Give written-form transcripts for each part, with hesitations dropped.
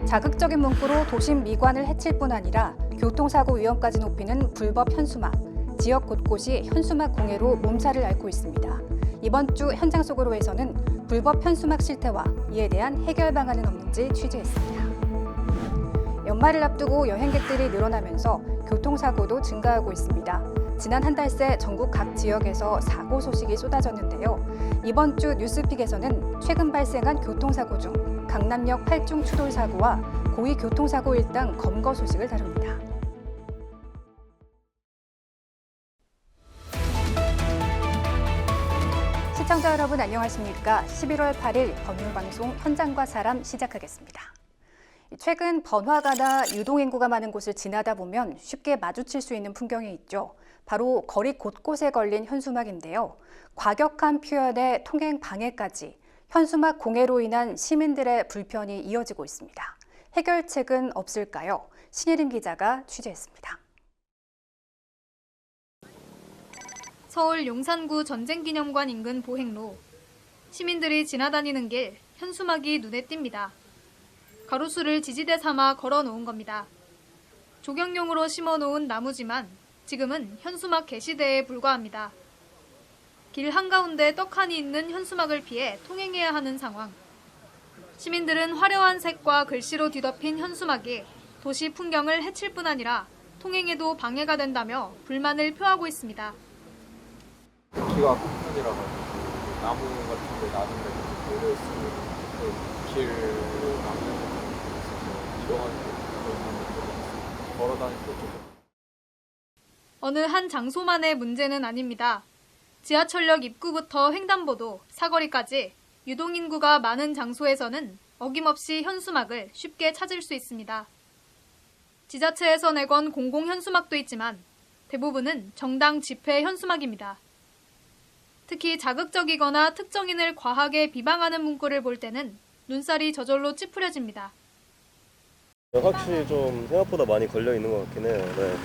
자극적인 문구로 도심 미관을 해칠 뿐 아니라 교통사고 위험까지 높이는 불법 현수막, 지역 곳곳이 현수막 공해로 몸살을 앓고 있습니다. 이번 주 현장 속으로에서는 불법 현수막 실태와 이에 대한 해결 방안은 없는지 취재했습니다. 연말을 앞두고 여행객들이 늘어나면서 교통사고도 증가하고 있습니다. 지난 한 달 새 전국 각 지역에서 사고 소식이 쏟아졌는데요. 이번 주 뉴스픽에서는 최근 발생한 교통사고 중 강남역 8중 추돌 사고와 고의 교통사고 일당 검거 소식을 다룹니다. 시청자 여러분 안녕하십니까? 11월 8일 법률방송 현장과 사람 시작하겠습니다. 최근 번화가나 유동인구가 많은 곳을 지나다 보면 쉽게 마주칠 수 있는 풍경이 있죠. 바로 거리 곳곳에 걸린 현수막인데요. 과격한 표현에 통행 방해까지 현수막 공해로 인한 시민들의 불편이 이어지고 있습니다. 해결책은 없을까요? 신예림 기자가 취재했습니다. 서울 용산구 전쟁기념관 인근 보행로. 시민들이 지나다니는 길, 현수막이 눈에 띕니다. 가로수를 지지대 삼아 걸어놓은 겁니다. 조경용으로 심어놓은 나무지만 지금은 현수막 게시대에 불과합니다. 길 한가운데 떡하니 있는 현수막을 피해 통행해야 하는 상황. 시민들은 화려한 색과 글씨로 뒤덮인 현수막이 도시 풍경을 해칠 뿐 아니라 통행에도 방해가 된다며 불만을 표하고 있습니다. 키가 큰 편이라 가지고 나무 같은 데 나는데 걸려 있으면 길 막는 것도 있어서 이동하는 게 걸어 다닐 때 조금. 어느 한 장소만의 문제는 아닙니다. 지하철역 입구부터 횡단보도, 사거리까지 유동인구가 많은 장소에서는 어김없이 현수막을 쉽게 찾을 수 있습니다. 지자체에서 내건 공공 현수막도 있지만 대부분은 정당 집회 현수막입니다. 특히 자극적이거나 특정인을 과하게 비방하는 문구를 볼 때는 눈살이 저절로 찌푸려집니다. 확실히 좀 생각보다 많이 걸려 있는 것 같긴 해요. 네.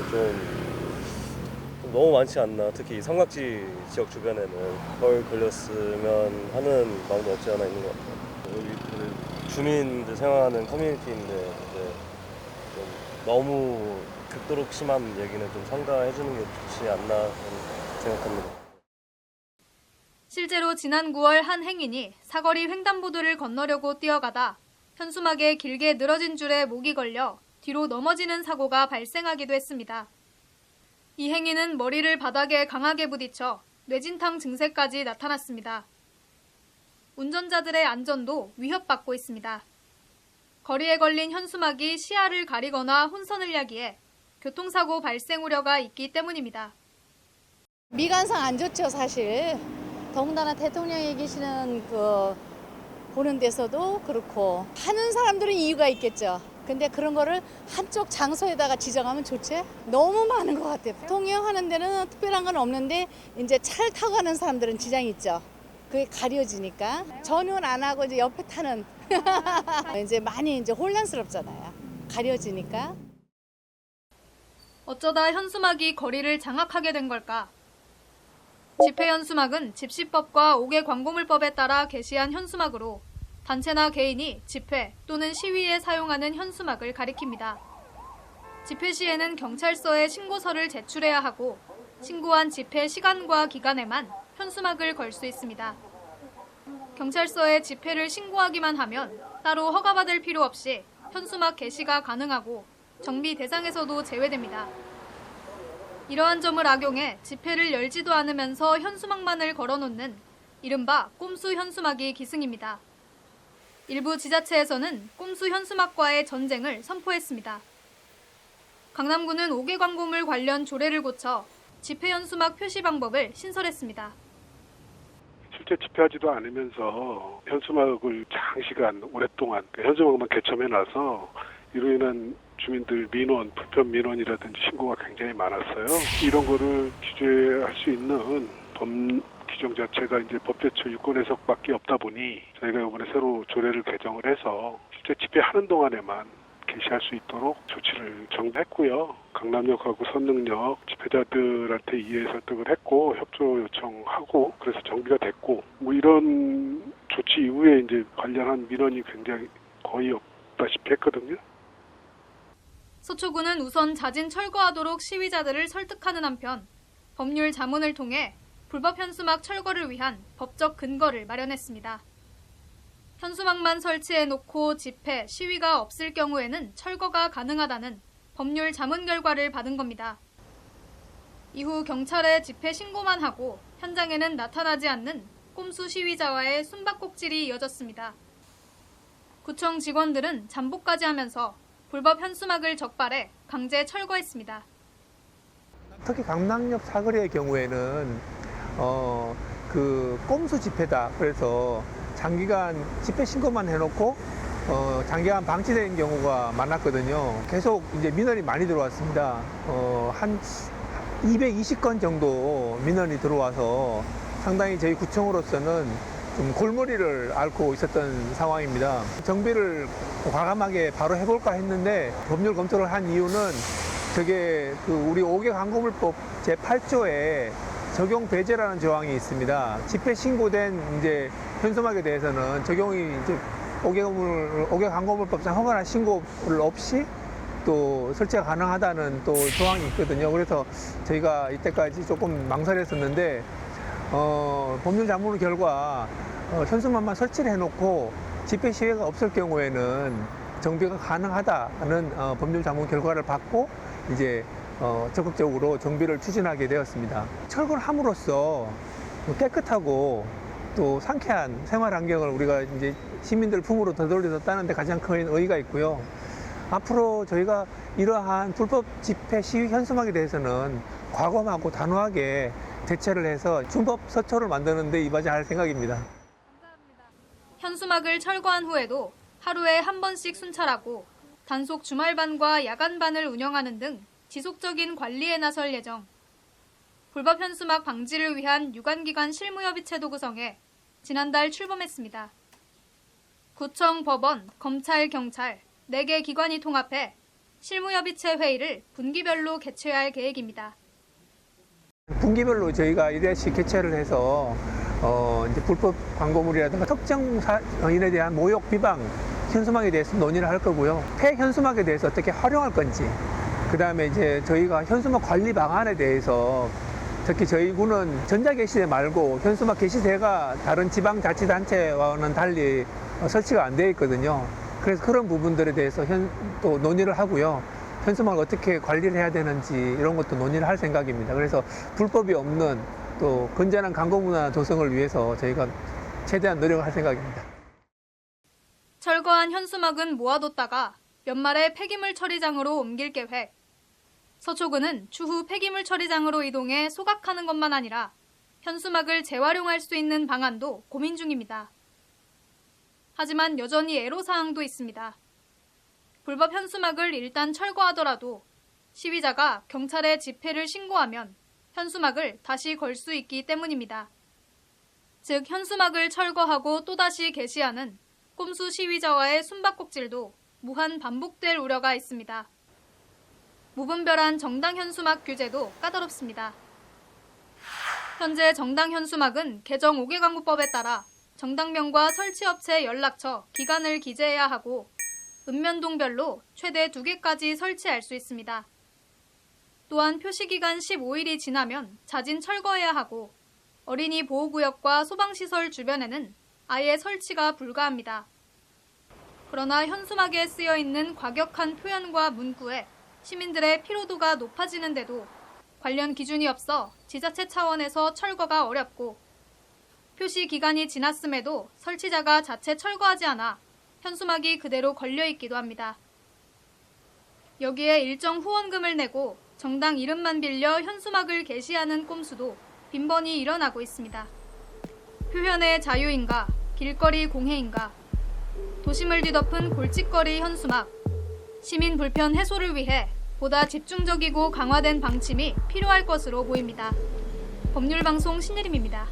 좀 너무 많지 않나. 특히 삼각지 지역 주변에는 덜 걸렸으면 하는 마음도 없지 않아 있는 것 같아요. 우리 주민들 생활하는 커뮤니티인데 이제 좀 너무 극도로 심한 얘기는 좀 삼가해 주는 게 좋지 않나 생각합니다. 실제로 지난 9월 한 행인이 사거리 횡단보도를 건너려고 뛰어가다 현수막에 길게 늘어진 줄에 목이 걸려 뒤로 넘어지는 사고가 발생하기도 했습니다. 이 행인은 머리를 바닥에 강하게 부딪혀 뇌진탕 증세까지 나타났습니다. 운전자들의 안전도 위협받고 있습니다. 거리에 걸린 현수막이 시야를 가리거나 혼선을 야기해 교통사고 발생 우려가 있기 때문입니다. 미관상 안 좋죠, 사실. 더군다나 대통령이 계시는 보는 데서도 그렇고 하는 사람들은 이유가 있겠죠. 근데 그런 거를 한쪽 장소에다가 지정하면 좋지? 너무 많은 것 같아요. 통행하는 데는 특별한 건 없는데 이제 차를 타고 가는 사람들은 지장이 있죠. 그게 가려지니까 전원 안 하고 이제 옆에 타는 이제 많이 이제 혼란스럽잖아요. 가려지니까. 어쩌다 현수막이 거리를 장악하게 된 걸까? 집회 현수막은 집시법과 5개 광고물법에 따라 게시한 현수막으로 단체나 개인이 집회 또는 시위에 사용하는 현수막을 가리킵니다. 집회 시에는 경찰서에 신고서를 제출해야 하고 신고한 집회 시간과 기간에만 현수막을 걸 수 있습니다. 경찰서에 집회를 신고하기만 하면 따로 허가받을 필요 없이 현수막 게시가 가능하고 정비 대상에서도 제외됩니다. 이러한 점을 악용해 집회를 열지도 않으면서 현수막만을 걸어놓는 이른바 꼼수 현수막이 기승입니다. 일부 지자체에서는 꼼수 현수막과의 전쟁을 선포했습니다. 강남구는 5개 광고물 관련 조례를 고쳐 집회 현수막 표시 방법을 신설했습니다. 실제 집회하지도 않으면서 현수막을 장시간 오랫동안 현수막만 개첨해놔서 이로 인한 주민들 민원, 불편 민원이라든지 신고가 굉장히 많았어요. 이런 거를 규제할 수 있는 법 규정 자체가 이제 법제처 유권 해석밖에 없다 보니 저희가 이번에 새로 조례를 개정을 해서 실제 집회하는 동안에만 게시할 수 있도록 조치를 정했고요. 강남역하고 선릉역 집회자들한테 이해 설득을 했고 협조 요청하고 그래서 정비가 됐고 뭐 이런 조치 이후에 이제 관련한 민원이 굉장히 거의 없다시피 했거든요. 서초구는 우선 자진 철거하도록 시위자들을 설득하는 한편 법률 자문을 통해 불법 현수막 철거를 위한 법적 근거를 마련했습니다. 현수막만 설치해놓고 집회, 시위가 없을 경우에는 철거가 가능하다는 법률 자문 결과를 받은 겁니다. 이후 경찰에 집회 신고만 하고 현장에는 나타나지 않는 꼼수 시위자와의 숨바꼭질이 이어졌습니다. 구청 직원들은 잠복까지 하면서 불법 현수막을 적발해 강제 철거했습니다. 특히 강남역 사거리의 경우에는 그 꼼수 집회다. 그래서 장기간 집회 신고만 해놓고 장기간 방치된 경우가 많았거든요. 계속 이제 민원이 많이 들어왔습니다. 한 220건 정도 민원이 들어와서 상당히 저희 구청으로서는 좀 골머리를 앓고 있었던 상황입니다. 정비를 과감하게 바로 해볼까 했는데 법률 검토를 한 이유는 저게 그 우리 5개 광고물법 제8조에 적용 배제라는 조항이 있습니다. 집회 신고된 이제 현수막에 대해서는 적용이 이제 5개 광고물법상 허가나 신고를 없이 또 설치가 가능하다는 또 조항이 있거든요. 그래서 저희가 이때까지 조금 망설였었는데 법률 자문 결과 현수막만 설치를 해놓고 집회 시위가 없을 경우에는 정비가 가능하다는 법률 자문 결과를 받고 이제 적극적으로 정비를 추진하게 되었습니다. 철거를 함으로써 깨끗하고 또 상쾌한 생활 환경을 우리가 이제 시민들 품으로 되돌려줬다는 데 가장 큰 의의가 있고요. 앞으로 저희가 이러한 불법 집회 시위 현수막에 대해서는 과감하고 단호하게 대처를 해서 준법 서초를 만드는 데 이바지할 생각입니다. 현수막을 철거한 후에도 하루에 한 번씩 순찰하고 단속 주말반과 야간반을 운영하는 등 지속적인 관리에 나설 예정. 불법 현수막 방지를 위한 유관기관 실무협의체도 구성해 지난달 출범했습니다. 구청, 법원, 검찰, 경찰 4개 기관이 통합해 실무협의체 회의를 분기별로 개최할 계획입니다. 분기별로 저희가 1회씩 개최를 해서 이제 불법 광고물이라든가 특정 인에 대한 모욕, 비방, 현수막에 대해서 논의를 할 거고요. 폐현수막에 대해서 어떻게 활용할 건지, 그 다음에 이제 저희가 현수막 관리 방안에 대해서 특히 저희 구는 전자게시대 말고 현수막 게시대가 다른 지방자치단체와는 달리 설치가 안 되어 있거든요. 그래서 그런 부분들에 대해서 또 논의를 하고요. 현수막을 어떻게 관리를 해야 되는지 이런 것도 논의를 할 생각입니다. 그래서 불법이 없는 또 건전한 광고문화 조성을 위해서 저희가 최대한 노력을 할 생각입니다. 철거한 현수막은 모아뒀다가 연말에 폐기물 처리장으로 옮길 계획. 서초구는 추후 폐기물 처리장으로 이동해 소각하는 것만 아니라 현수막을 재활용할 수 있는 방안도 고민 중입니다. 하지만 여전히 애로사항도 있습니다. 불법 현수막을 일단 철거하더라도 시위자가 경찰에 집회를 신고하면 현수막을 다시 걸 수 있기 때문입니다. 즉 현수막을 철거하고 또다시 게시하는 꼼수 시위자와의 숨바꼭질도 무한 반복될 우려가 있습니다. 무분별한 정당 현수막 규제도 까다롭습니다. 현재 정당 현수막은 개정 5개 광고법에 따라 정당명과 설치업체 연락처, 기간을 기재해야 하고 읍면동별로 최대 2개까지 설치할 수 있습니다. 또한 표시기간 15일이 지나면 자진 철거해야 하고 어린이 보호구역과 소방시설 주변에는 아예 설치가 불가합니다. 그러나 현수막에 쓰여있는 과격한 표현과 문구에 시민들의 피로도가 높아지는데도 관련 기준이 없어 지자체 차원에서 철거가 어렵고 표시 기간이 지났음에도 설치자가 자체 철거하지 않아 현수막이 그대로 걸려있기도 합니다. 여기에 일정 후원금을 내고 정당 이름만 빌려 현수막을 게시하는 꼼수도 빈번히 일어나고 있습니다. 표현의 자유인가, 길거리 공해인가, 도심을 뒤덮은 골칫거리 현수막, 시민 불편 해소를 위해 보다 집중적이고 강화된 방침이 필요할 것으로 보입니다. 법률방송 신예림입니다.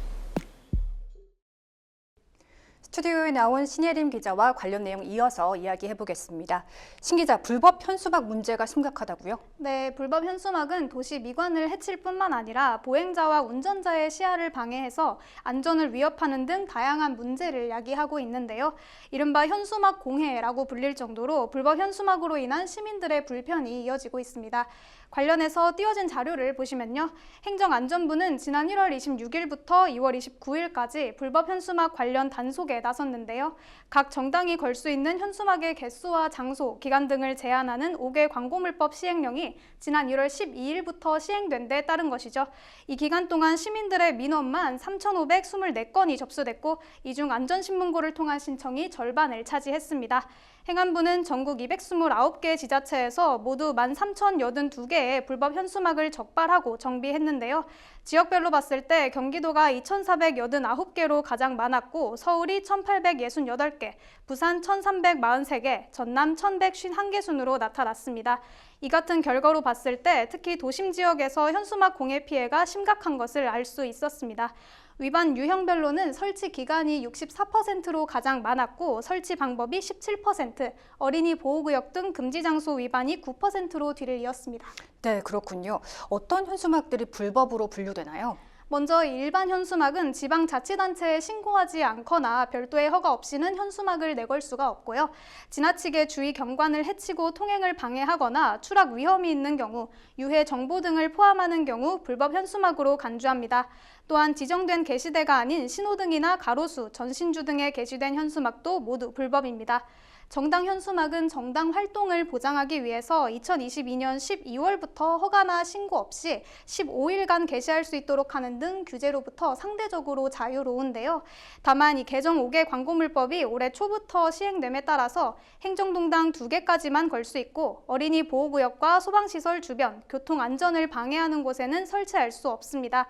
스튜디오에 나온 신예림 기자와 관련 내용 이어서 이야기해보겠습니다. 신 기자, 불법 현수막 문제가 심각하다고요? 네, 불법 현수막은 도시 미관을 해칠 뿐만 아니라 보행자와 운전자의 시야를 방해해서 안전을 위협하는 등 다양한 문제를 야기하고 있는데요. 이른바 현수막 공해라고 불릴 정도로 불법 현수막으로 인한 시민들의 불편이 이어지고 있습니다. 관련해서 띄워진 자료를 보시면요. 행정안전부는 지난 1월 26일부터 2월 29일까지 불법 현수막 관련 단속에 나섰는데요. 각 정당이 걸 수 있는 현수막의 개수와 장소, 기간 등을 제한하는 5개 광고물법 시행령이 지난 1월 12일부터 시행된 데 따른 것이죠. 이 기간 동안 시민들의 민원만 3,524건이 접수됐고 이 중 안전신문고를 통한 신청이 절반을 차지했습니다. 행안부는 전국 229개 지자체에서 모두 13,082개의 불법 현수막을 적발하고 정비했는데요. 지역별로 봤을 때 경기도가 2,489개로 가장 많았고 서울이 1,868개, 부산 1,343개, 전남 1,151개 순으로 나타났습니다. 이 같은 결과로 봤을 때 특히 도심 지역에서 현수막 공해 피해가 심각한 것을 알 수 있었습니다. 위반 유형별로는 설치 기간이 64%로 가장 많았고 설치 방법이 17%, 어린이 보호구역 등 금지 장소 위반이 9%로 뒤를 이었습니다. 네, 그렇군요. 어떤 현수막들이 불법으로 분류되나요? 먼저 일반 현수막은 지방자치단체에 신고하지 않거나 별도의 허가 없이는 현수막을 내걸 수가 없고요. 지나치게 주위 경관을 해치고 통행을 방해하거나 추락 위험이 있는 경우, 유해 정보 등을 포함하는 경우 불법 현수막으로 간주합니다. 또한 지정된 게시대가 아닌 신호등이나 가로수, 전신주 등에 게시된 현수막도 모두 불법입니다. 정당 현수막은 정당 활동을 보장하기 위해서 2022년 12월부터 허가나 신고 없이 15일간 게시할 수 있도록 하는 등 규제로부터 상대적으로 자유로운데요. 다만 이 개정 5개 광고물법이 올해 초부터 시행됨에 따라서 행정동당 2개까지만 걸 수 있고 어린이 보호구역과 소방시설 주변, 교통안전을 방해하는 곳에는 설치할 수 없습니다.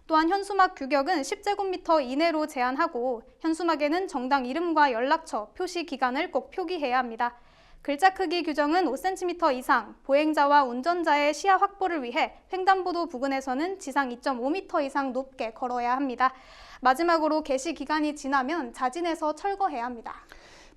또한 현수막 규격은 10제곱미터 이내로 제한하고 현수막에는 정당 이름과 연락처, 표시 기간을 꼭 표기해야 합니다. 글자 크기 규정은 5cm 이상, 보행자와 운전자의 시야 확보를 위해 횡단보도 부근에서는 지상 2.5m 이상 높게 걸어야 합니다. 마지막으로 게시 기간이 지나면 자진해서 철거해야 합니다.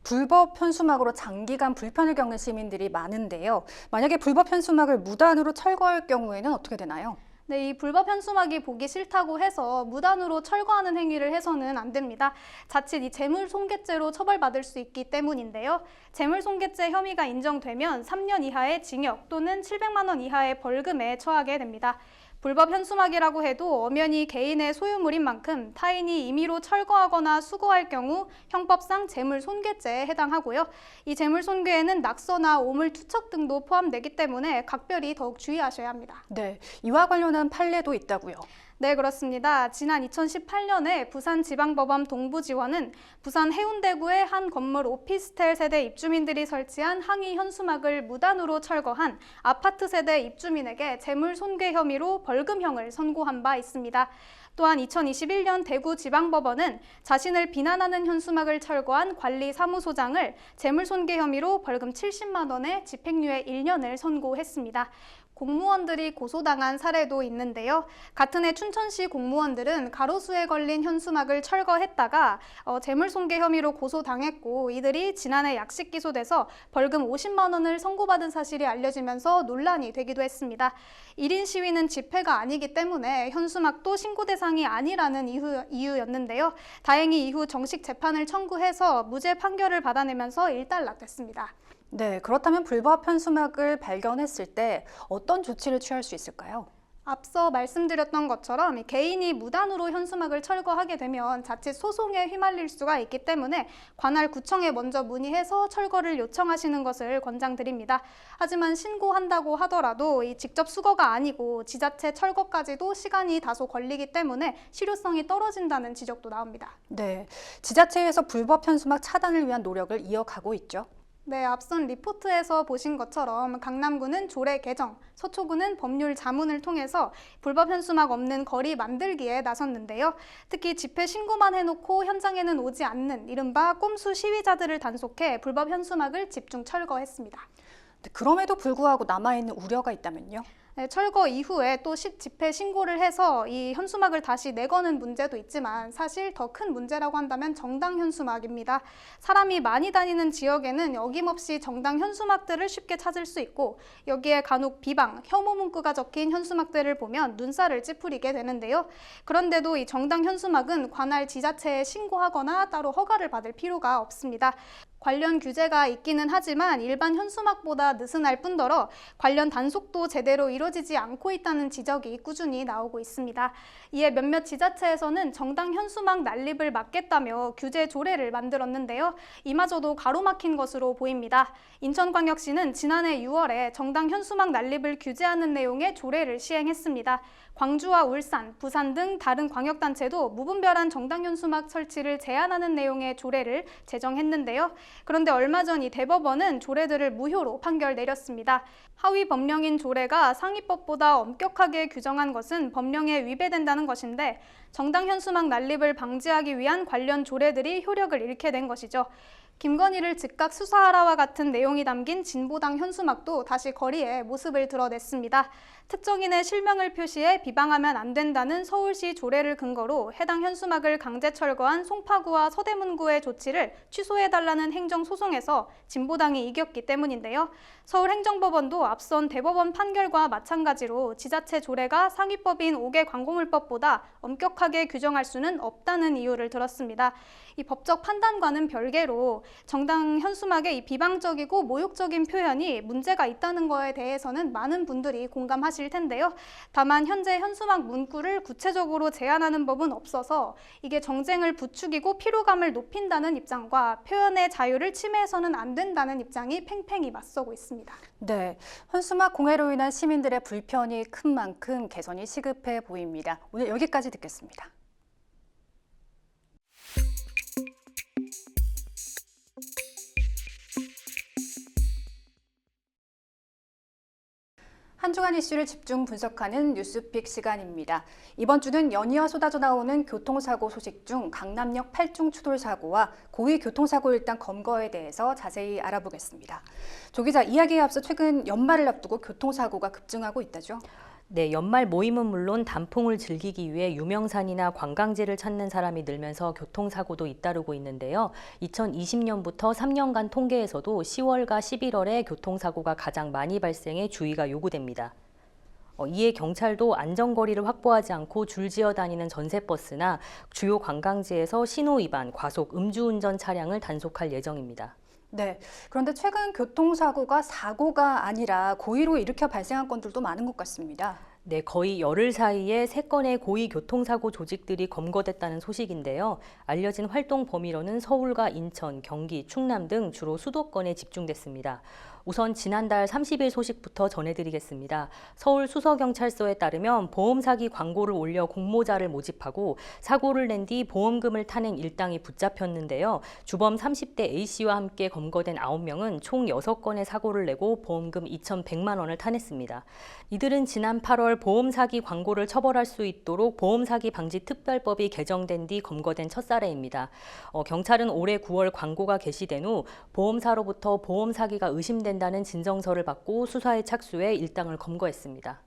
불법 현수막으로 장기간 불편을 겪는 시민들이 많은데요. 만약에 불법 현수막을 무단으로 철거할 경우에는 어떻게 되나요? 네, 이 불법 현수막이 보기 싫다고 해서 무단으로 철거하는 행위를 해서는 안 됩니다. 자칫 이 재물손괴죄로 처벌받을 수 있기 때문인데요. 재물손괴죄 혐의가 인정되면 3년 이하의 징역 또는 700만 원 이하의 벌금에 처하게 됩니다. 불법 현수막이라고 해도 엄연히 개인의 소유물인 만큼 타인이 임의로 철거하거나 수거할 경우 형법상 재물손괴죄에 해당하고요. 이 재물손괴에는 낙서나 오물 투척 등도 포함되기 때문에 각별히 더욱 주의하셔야 합니다. 네, 이와 관련한 판례도 있다고요. 네, 그렇습니다. 지난 2018년에 부산지방법원 동부지원은 부산 해운대구의 한 건물 오피스텔 세대 입주민들이 설치한 항의 현수막을 무단으로 철거한 아파트 세대 입주민에게 재물손괴 혐의로 벌금형을 선고한 바 있습니다. 또한 2021년 대구지방법원은 자신을 비난하는 현수막을 철거한 관리사무소장을 재물손괴 혐의로 벌금 70만 원에 집행유예 1년을 선고했습니다. 공무원들이 고소당한 사례도 있는데요. 같은 해 춘천시 공무원들은 가로수에 걸린 현수막을 철거했다가 재물손괴 혐의로 고소당했고 이들이 지난해 약식 기소돼서 벌금 50만 원을 선고받은 사실이 알려지면서 논란이 되기도 했습니다. 1인 시위는 집회가 아니기 때문에 현수막도 신고 대상이 아니라는 이유였는데요. 다행히 이후 정식 재판을 청구해서 무죄 판결을 받아내면서 일단락됐습니다. 네, 그렇다면 불법 현수막을 발견했을 때 어떤 조치를 취할 수 있을까요? 앞서 말씀드렸던 것처럼 개인이 무단으로 현수막을 철거하게 되면 자칫 소송에 휘말릴 수가 있기 때문에 관할 구청에 먼저 문의해서 철거를 요청하시는 것을 권장드립니다. 하지만 신고한다고 하더라도 직접 수거가 아니고 지자체 철거까지도 시간이 다소 걸리기 때문에 실효성이 떨어진다는 지적도 나옵니다. 네, 지자체에서 불법 현수막 차단을 위한 노력을 이어가고 있죠. 네, 앞선 리포트에서 보신 것처럼 강남구는 조례 개정, 서초구는 법률 자문을 통해서 불법 현수막 없는 거리 만들기에 나섰는데요. 특히 집회 신고만 해놓고 현장에는 오지 않는 이른바 꼼수 시위자들을 단속해 불법 현수막을 집중 철거했습니다. 그럼에도 불구하고 남아있는 우려가 있다면요? 네, 철거 이후에 또 집회 신고를 해서 이 현수막을 다시 내거는 문제도 있지만 사실 더 큰 문제라고 한다면 정당 현수막입니다. 사람이 많이 다니는 지역에는 어김없이 정당 현수막들을 쉽게 찾을 수 있고 여기에 간혹 비방, 혐오 문구가 적힌 현수막들을 보면 눈살을 찌푸리게 되는데요. 그런데도 이 정당 현수막은 관할 지자체에 신고하거나 따로 허가를 받을 필요가 없습니다. 관련 규제가 있기는 하지만 일반 현수막보다 느슨할 뿐더러 관련 단속도 제대로 이루어지지 않고 있다는 지적이 꾸준히 나오고 있습니다. 이에 몇몇 지자체에서는 정당 현수막 난립을 막겠다며 규제 조례를 만들었는데요. 이마저도 가로막힌 것으로 보입니다. 인천광역시는 지난해 6월에 정당 현수막 난립을 규제하는 내용의 조례를 시행했습니다. 광주와 울산, 부산 등 다른 광역단체도 무분별한 정당 현수막 설치를 제한하는 내용의 조례를 제정했는데요. 그런데 얼마 전 이 대법원은 조례들을 무효로 판결 내렸습니다. 하위 법령인 조례가 상위법보다 엄격하게 규정한 것은 법령에 위배된다는 것인데 정당 현수막 난립을 방지하기 위한 관련 조례들이 효력을 잃게 된 것이죠. 김건희를 즉각 수사하라와 같은 내용이 담긴 진보당 현수막도 다시 거리에 모습을 드러냈습니다. 특정인의 실명을 표시해 비방하면 안 된다는 서울시 조례를 근거로 해당 현수막을 강제 철거한 송파구와 서대문구의 조치를 취소해달라는 행정소송에서 진보당이 이겼기 때문인데요. 서울행정법원도 앞선 대법원 판결과 마찬가지로 지자체 조례가 상위법인 5개 광고물법보다 엄격하게 규정할 수는 없다는 이유를 들었습니다. 이 법적 판단과는 별개로 정당 현수막의 이 비방적이고 모욕적인 표현이 문제가 있다는 거에 대해서는 많은 분들이 공감하실 텐데요. 다만 현재 현수막 문구를 구체적으로 제한하는 법은 없어서 이게 정쟁을 부추기고 피로감을 높인다는 입장과 표현의 자유를 침해해서는 안 된다는 입장이 팽팽히 맞서고 있습니다. 네, 현수막 공해로 인한 시민들의 불편이 큰 만큼 개선이 시급해 보입니다. 오늘 여기까지 듣겠습니다. 한 주간 이슈를 집중 분석하는 뉴스픽 시간입니다. 이번 주는 연이어 쏟아져 나오는 교통사고 소식 중 강남역 8중 추돌 사고와 고의 교통사고 일당 검거에 대해서 자세히 알아보겠습니다. 조 기자, 이야기에 앞서 최근 연말을 앞두고 교통사고가 급증하고 있다죠? 네, 연말 모임은 물론 단풍을 즐기기 위해 유명산이나 관광지를 찾는 사람이 늘면서 교통사고도 잇따르고 있는데요. 2020년부터 3년간 통계에서도 10월과 11월에 교통사고가 가장 많이 발생해 주의가 요구됩니다. 이에 경찰도 안전거리를 확보하지 않고 줄지어 다니는 전세버스나 주요 관광지에서 신호위반, 과속, 음주운전 차량을 단속할 예정입니다. 네, 그런데 최근 교통사고가 사고가 아니라 고의로 일으켜 발생한 건들도 많은 것 같습니다. 네, 거의 열흘 사이에 3건의 고의 교통사고 조직들이 검거됐다는 소식인데요. 알려진 활동 범위로는 서울과 인천, 경기, 충남 등 주로 수도권에 집중됐습니다. 우선 지난달 30일 소식부터 전해드리겠습니다. 서울 수서경찰서에 따르면 보험 사기 광고를 올려 공모자를 모집하고 사고를 낸 뒤 보험금을 타낸 일당이 붙잡혔는데요. 주범 30대 A씨와 함께 검거된 9명은 총 6건의 사고를 내고 보험금 2,100만 원을 타냈습니다. 이들은 지난 8월 보험 사기 광고를 처벌할 수 있도록 보험 사기 방지 특별법이 개정된 뒤 검거된 첫 사례입니다. 경찰은 올해 9월 광고가 게시된 후 보험사로부터 보험 사기가 의심된다는 진정서를 받고 수사에 착수해 일당을 검거했습니다.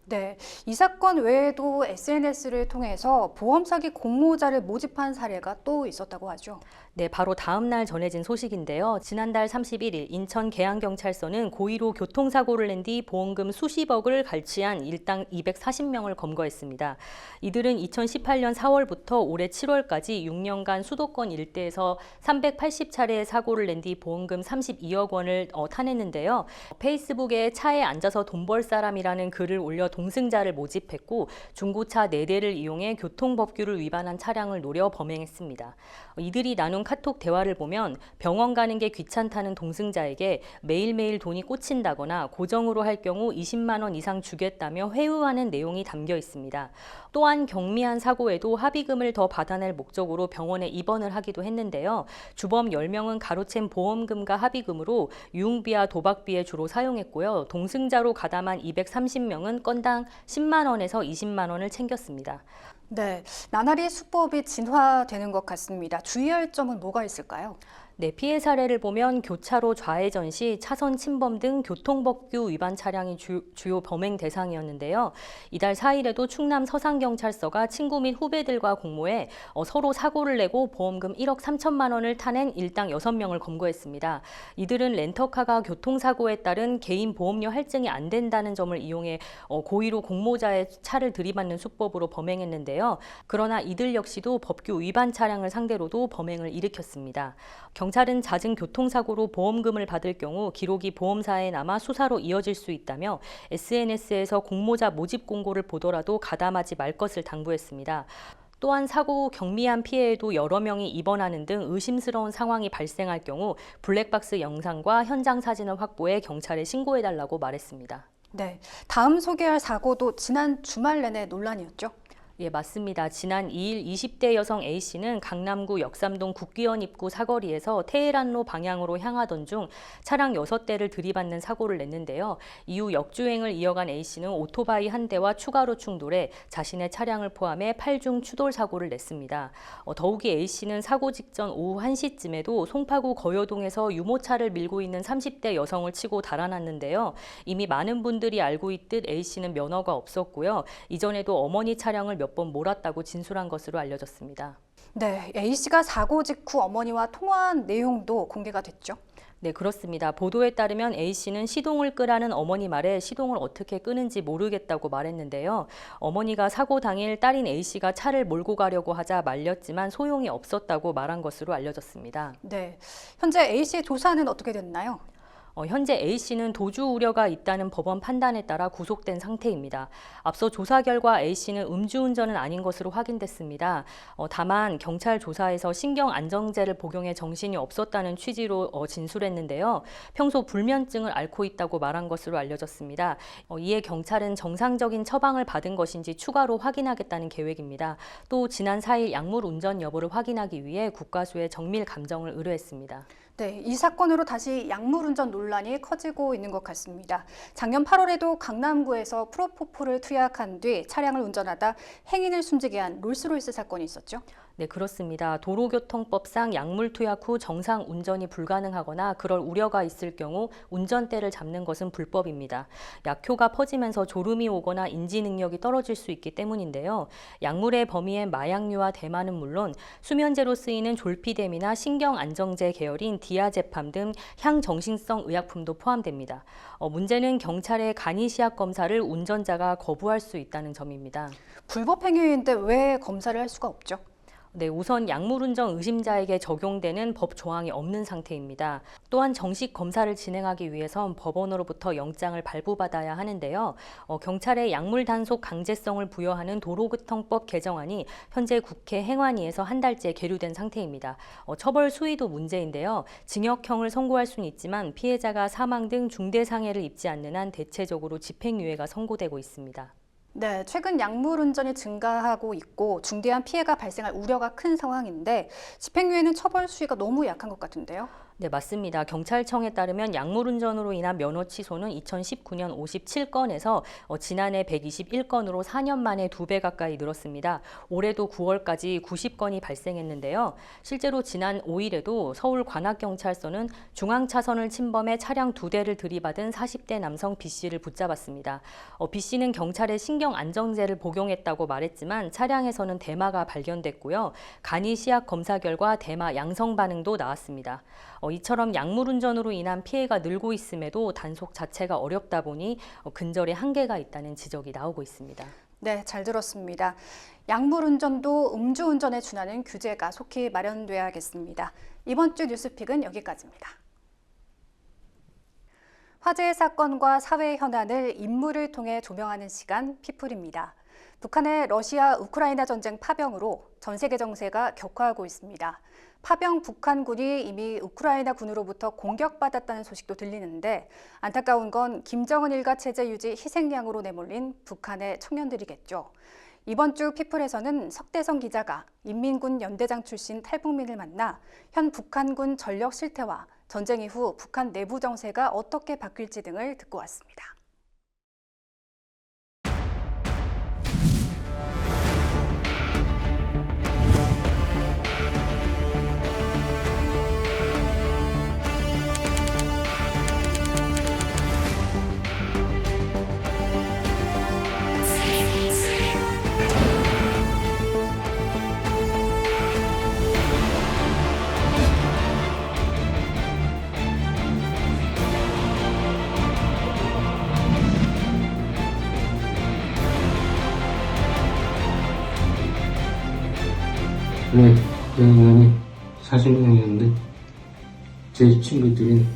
네, 이 사건 외에도 SNS를 통해서 보험 사기 공모자를 모집한 사례가 또 있었다고 하죠. 네, 바로 다음 날 전해진 소식인데요. 지난달 31일 인천 계양경찰서는 고의로 교통사고를 낸 뒤 보험금 수십억을 갈취한 일당 240명을 검거했습니다. 이들은 2018년 4월부터 올해 7월까지 6년간 수도권 일대에서 380차례의 사고를 낸 뒤 보험금 32억 원을 타냈는데요. 페이스북에 차에 앉아서 돈 벌 사람이라는 글을 올려 동승자를 모집했고 중고차 4대를 이용해 교통법규를 위반한 차량을 노려 범행했습니다. 이들이 나눈 카톡 대화를 보면 병원 가는 게 귀찮다는 동승자에게 매일매일 돈이 꽂힌다거나 고정으로 할 경우 20만 원 이상 주겠다며 회유하는 내용이 담겨 있습니다. 또한 경미한 사고에도 합의금을 더 받아낼 목적으로 병원에 입원을 하기도 했는데요. 주범 10명은 가로챈 보험금과 합의금으로 유흥비와 도박비에 주로 사용했고요. 동승자로 가담한 230명은 건당 10만 원에서 20만 원을 챙겼습니다. 네, 나날이 수법이 진화되는 것 같습니다. 주의할 점은 뭐가 있을까요? 네, 피해 사례를 보면 교차로 좌회전 시 차선 침범 등 교통법규 위반 차량이 주요 범행 대상이었는데요. 이달 4일에도 충남 서산경찰서가 친구 및 후배들과 공모해 서로 사고를 내고 보험금 1억 3천만 원을 타낸 일당 6명을 검거했습니다. 이들은 렌터카가 교통사고에 따른 개인 보험료 할증이 안 된다는 점을 이용해 고의로 공모자의 차를 들이받는 수법으로 범행했는데요. 그러나 이들 역시도 법규 위반 차량을 상대로도 범행을 일으켰습니다. 경찰은 잦은 교통사고로 보험금을 받을 경우 기록이 보험사에 남아 수사로 이어질 수 있다며 SNS에서 공모자 모집 공고를 보더라도 가담하지 말 것을 당부했습니다. 또한 사고 후 경미한 피해에도 여러 명이 입원하는 등 의심스러운 상황이 발생할 경우 블랙박스 영상과 현장 사진을 확보해 경찰에 신고해달라고 말했습니다. 네, 다음 소개할 사고도 지난 주말 내내 논란이었죠. 예, 맞습니다. 지난 2일 20대 여성 A씨는 강남구 역삼동 국기원 입구 사거리에서 테헤란로 방향으로 향하던 중 차량 6대를 들이받는 사고를 냈는데요. 이후 역주행을 이어간 A씨는 오토바이 한 대와 추가로 충돌해 자신의 차량을 포함해 8중 추돌 사고를 냈습니다. 더욱이 A씨는 사고 직전 오후 1시쯤에도 송파구 거여동에서 유모차를 밀고 있는 30대 여성을 치고 달아났는데요. 이미 많은 분들이 알고 있듯 A씨는 면허가 없었고요. 이전에도 어머니 차량을 몇 번 몰았다고 진술한 것으로 알려졌습니다. 네, A씨가 사고 직후 어머니와 통화한 내용도 공개가 됐죠. 네, 그렇습니다. 보도에 따르면 A씨는 시동을 끄라는 어머니 말에 시동을 어떻게 끄는지 모르겠다고 말했는데요. 어머니가 사고 당일 딸인 A씨가 차를 몰고 가려고 하자 말렸지만 소용이 없었다고 말한 것으로 알려졌습니다. 네, 현재 A씨의 조사는 어떻게 됐나요? 현재 A씨는 도주 우려가 있다는 법원 판단에 따라 구속된 상태입니다. 앞서 조사 결과 A씨는 음주운전은 아닌 것으로 확인됐습니다. 다만 경찰 조사에서 신경안정제를 복용해 정신이 없었다는 취지로 진술했는데요. 평소 불면증을 앓고 있다고 말한 것으로 알려졌습니다. 이에 경찰은 정상적인 처방을 받은 것인지 추가로 확인하겠다는 계획입니다. 또 지난 4일 약물 운전 여부를 확인하기 위해 국과수에 정밀 감정을 의뢰했습니다. 네, 이 사건으로 다시 약물운전 논란이 커지고 있는 것 같습니다. 작년 8월에도 강남구에서 프로포폴을 투약한 뒤 차량을 운전하다 행인을 숨지게 한 롤스로이스 사건이 있었죠. 네, 그렇습니다. 도로교통법상 약물 투약 후 정상 운전이 불가능하거나 그럴 우려가 있을 경우 운전대를 잡는 것은 불법입니다. 약효가 퍼지면서 졸음이 오거나 인지 능력이 떨어질 수 있기 때문인데요. 약물의 범위엔 마약류와 대마는 물론 수면제로 쓰이는 졸피뎀이나 신경안정제 계열인 디아제팜 등 향정신성 의약품도 포함됩니다. 문제는 경찰의 간이시약 검사를 운전자가 거부할 수 있다는 점입니다. 불법 행위인데 왜 검사를 할 수가 없죠? 네, 우선 약물운전 의심자에게 적용되는 법 조항이 없는 상태입니다. 또한 정식 검사를 진행하기 위해선 법원으로부터 영장을 발부받아야 하는데요. 경찰의 약물 단속 강제성을 부여하는 도로교통법 개정안이 현재 국회 행안위에서 한 달째 계류된 상태입니다. 처벌 수위도 문제인데요. 징역형을 선고할 수는 있지만 피해자가 사망 등 중대상해를 입지 않는 한 대체적으로 집행유예가 선고되고 있습니다. 네, 최근 약물 운전이 증가하고 있고 중대한 피해가 발생할 우려가 큰 상황인데 집행유예는 처벌 수위가 너무 약한 것 같은데요. 네, 맞습니다. 경찰청에 따르면 약물운전으로 인한 면허 취소는 2019년 57건에서 지난해 121건으로 4년 만에 2배 가까이 늘었습니다. 올해도 9월까지 90건이 발생했는데요. 실제로 지난 5일에도 서울 관악경찰서는 중앙차선을 침범해 차량 2대를 들이받은 40대 남성 B씨를 붙잡았습니다. B씨는 경찰에 신경안정제를 복용했다고 말했지만 차량에서는 대마가 발견됐고요. 간이시약 검사 결과 대마 양성 반응도 나왔습니다. 이처럼 약물운전으로 인한 피해가 늘고 있음에도 단속 자체가 어렵다 보니 근절에 한계가 있다는 지적이 나오고 있습니다. 네, 잘 들었습니다. 약물운전도 음주운전에 준하는 규제가 속히 마련돼야겠습니다. 이번 주 뉴스픽은 여기까지입니다. 화제의 사건과 사회 현안을 인물을 통해 조명하는 시간 피플입니다. 북한의 러시아 우크라이나 전쟁 파병으로 전 세계 정세가 격화하고 있습니다. 파병 북한군이 이미 우크라이나 군으로부터 공격받았다는 소식도 들리는데 안타까운 건 김정은 일가 체제 유지 희생양으로 내몰린 북한의 청년들이겠죠. 이번 주 피플에서는 석대성 기자가 인민군 연대장 출신 탈북민을 만나 현 북한군 전력 실태와 전쟁 이후 북한 내부 정세가 어떻게 바뀔지 등을 듣고 왔습니다. 전에 대학원이 40명이었는데 제 친구들인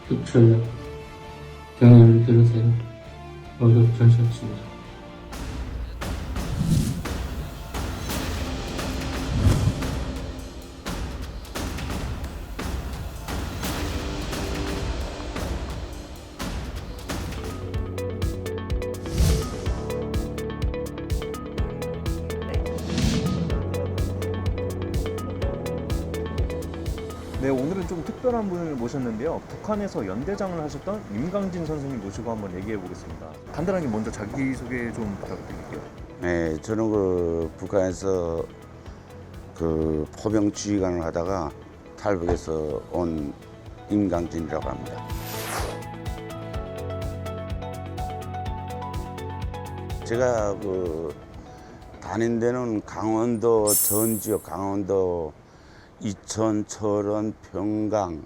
흑철, 경연을 비롯해서 모두 전시했습니다. 네, 오늘은 좀 특별한 분을 모셨는데요. 북한에서 연대장을 하셨던 임강진 선생님 모시고 한번 얘기해 보겠습니다. 간단하게 먼저 자기소개 좀 부탁드릴게요. 네, 저는 북한에서 포병 지휘관을 하다가 탈북해서 온 임강진이라고 합니다. 제가 다닌 데는 강원도 전 지역, 강원도 이천, 철원, 평강,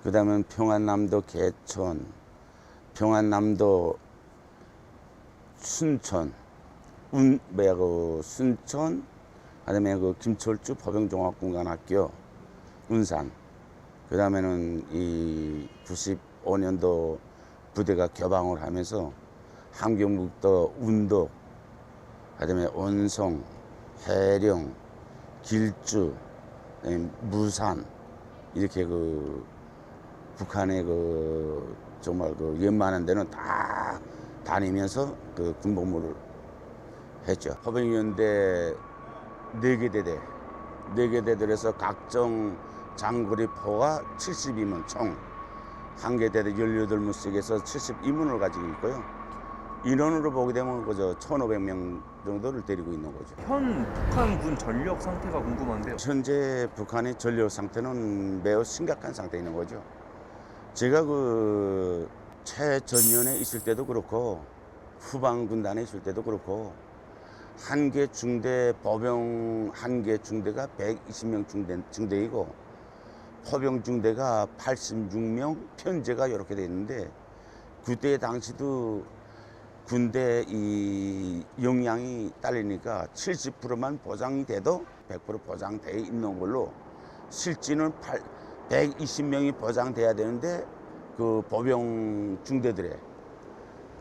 그다음에 평안남도 개천, 평안남도 순천, 순천, 그다음에 김철주 포병종합군관학교, 운산, 그다음에는 이 95년도 부대가 개방을 하면서 함경북도 운도, 그다음에 원성, 해령, 길주, 무산 이렇게 북한의 정말 웬만한 데는 다 다니면서 군복무를 했죠. 포병연대 4개 대들에서 각종 장거리포가 72문 총, 한 개 대대 18문씩에서 72문을 가지고 있고요. 인원으로 보게 되면 1,500명 정도를 데리고 있는 거죠. 현 북한군 전력 상태가 궁금한데요. 현재 북한의 전력 상태는 매우 심각한 상태에 있는 거죠. 제가 최전년에 있을 때도 그렇고 후방 군단에 있을 때도 그렇고 한 개 중대 보병 한 개 중대가 120명 중대이고 포병 중대가 86명, 편제가 이렇게 돼 있는데 그때 당시도 군대 이 역량이 딸리니까 70%만 보장이 돼도 100% 보장돼 있는 걸로 실지는 120명이 보장돼야 되는데 보병 중대들에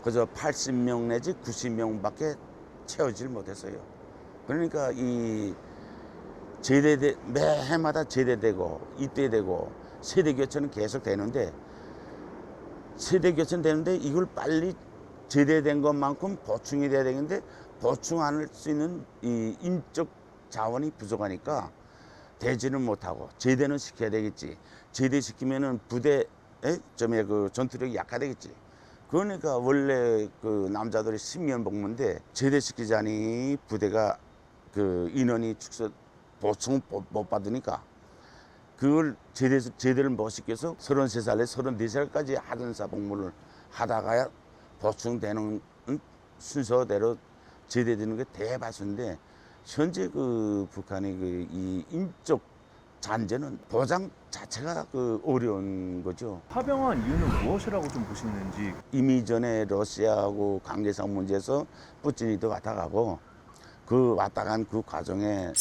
그저 80명 내지 90명밖에 채우질 못했어요. 그러니까 이 매해마다 제대되고 입대되고 세대 교체는 계속 되는데 이걸 빨리 제대된 것만큼 보충이 돼야 되는데 보충할 수 있는 이 인적 자원이 부족하니까 대지는 못하고 제대는 시켜야 되겠지. 제대시키면은 부대의 전투력이 약화되겠지. 그러니까 원래 남자들이 10년 복무인데 제대시키자니 부대가 인원이 보충 못 받으니까 그걸 제대를 못 시켜서 33살에 34살까지 하전사 복무를 하다가야 보충되는 순서대로 제대되는 게 대다수인데 현재 북한의 이 인적 잔재는 보장 자체가 어려운 거죠. 파병한 이유는 무엇이라고 좀 보시는지. 이미 전에 러시아하고 관계상 문제에서 푸틴이도 왔다 가고 왔다 간 그 과정에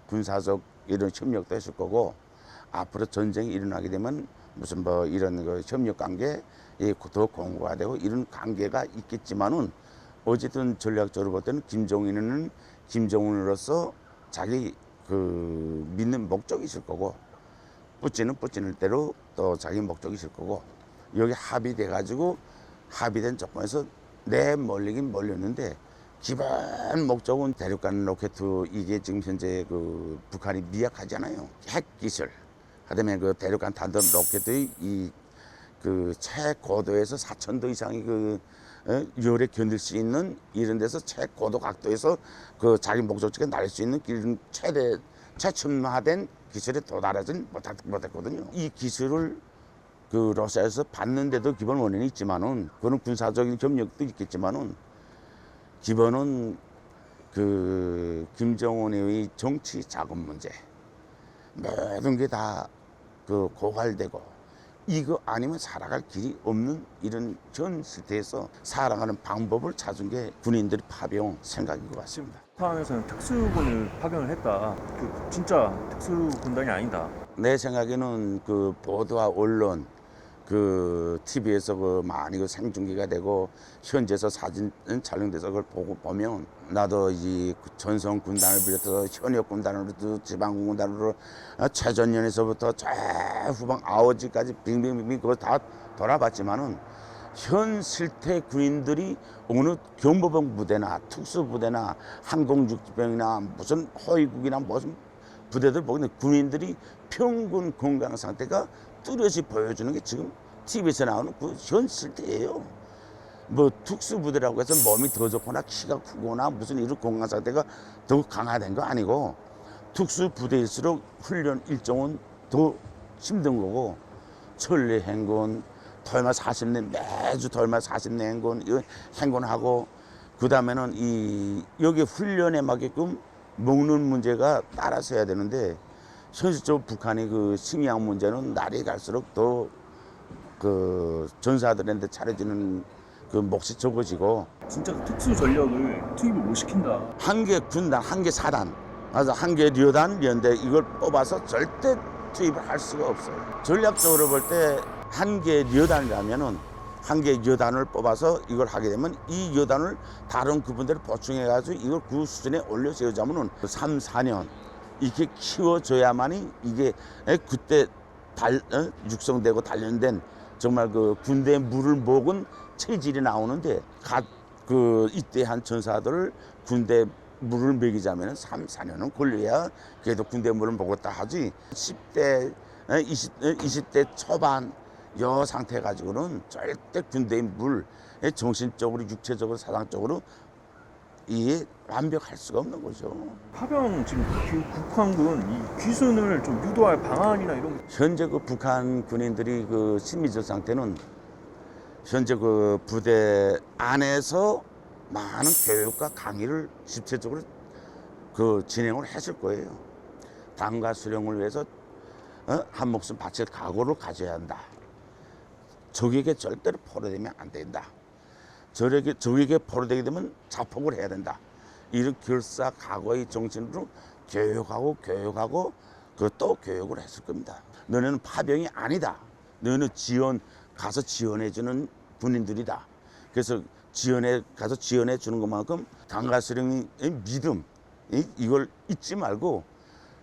군사적 이런 협력도 했을 거고 앞으로 전쟁이 일어나게 되면 무슨 이런 협력 관계 더 공고가 되고 이런 관계가 있겠지만은 어쨌든 전략적으로 볼 때는 김정은은 김정은으로서 자기 믿는 목적이 있을 거고 푸틴은 푸틴을대로 또 자기 목적이 있을 거고 여기 합의돼 가지고 합의된 조건에서 멀리긴 몰렸는데 기본 목적은 대륙간 로켓 이게 지금 현재 북한이 미약하잖아요. 핵 기술 그다음에 대륙간 단독 로켓의 최고도에서 4,000도 이상의 열에 견딜 수 있는 이런 데서 최고도 각도에서 자기 목적지에 날릴 수 있는 이런 최첨화된 기술에 도달하지 못했거든요. 이 기술을 러시아에서 받는데도 기본 원인이 있지만은 그런 군사적인 협력도 있겠지만은 기본은 김정은의 정치 자금 문제 모든 게 다 고갈되고 이거 아니면 살아갈 길이 없는 이런 전 시대에서 살아가는 방법을 찾은 게 군인들의 파병 생각인 것 같습니다. 북한에서는 특수군을 파견을 했다. 그 진짜 특수군단이 아니다. 내 생각에는 그 보도와 언론, 그 TV에서 그 많이 그 생중계가 되고 현지에서 사진 촬영돼서 그걸 보면 나도 이 전선 군단을 비롯해서 현역 군단으로도 지방 군단으로 최전년에서부터 저 후방 아오지까지 빙빙빙빙 그걸 다 돌아봤지만은 현 실태 군인들이 어느 경보병 부대나 특수부대나 항공육병이나 무슨 허위국이나 무슨 부대들 보면 군인들이 평균 건강 상태가 뚜렷이 보여주는 게 지금 TV에서 나오는 그 현 실태예요. 뭐 특수부대라고 해서 몸이 더 좋거나 키가 크거나 무슨 이런 건강 상태가 더 강화된 거 아니고 특수부대일수록 훈련 일정은 더 힘든 거고 천리 행군, 덜마 40년 매주 덜마 40년 행군 이거 행군하고 그 다음에는 이 여기 훈련에 맞게끔 먹는 문제가 따라서 해야 되는데 현실적으로 북한이 그 식량 문제는 날이 갈수록 더 그 전사들한테 차려지는 그 몫이 적어지고 진짜 그 특수 전력을 투입을 못 시킨다. 한 개 군단, 한 개 사단, 그래서 한 개 료단, 연대 이걸 뽑아서 절대 투입을 할 수가 없어요. 전략적으로 볼 때 한 개 료단이라면은 한 개 여단을 뽑아서 이걸 하게 되면 이 여단을 다른 그분들을 보충해가지고 이걸 그 수준에 올려 세우자면은 3, 4년 이렇게 키워줘야만이 이게 그때 육성되고 단련된 정말 그 군대의 물을 먹은 체질이 나오는데 그 이때한 전사들을 군대 물을 먹이자면 3, 4년은 걸려야 그래도 군대 물을 먹었다 하지 10대, 20대 초반 여 상태 가지고는 절대 군대의 물 정신적으로 육체적으로 사상적으로 이게 완벽할 수가 없는 거죠. 파병 지금 북한군 이 귀순을 좀 유도할 방안이나 이런 거. 현재 그 북한 군인들이 그 심리적 상태는 현재 그 부대 안에서 많은 교육과 강의를 집체적으로 그 진행을 했을 거예요. 당과 수령을 위해서 한 목숨 바칠 각오를 가져야 한다. 적에게 절대로 포로되면 안 된다. 적에게 포로되게 되면 자폭을 해야 된다. 이런 결사 각오의 정신으로 교육하고 그 또 교육을 했을 겁니다. 너네는 파병이 아니다. 너는 가서 지원해주는 군인들이다. 그래서 가서 지원해 주는 것만큼 당과 수령의 믿음 이걸 잊지 말고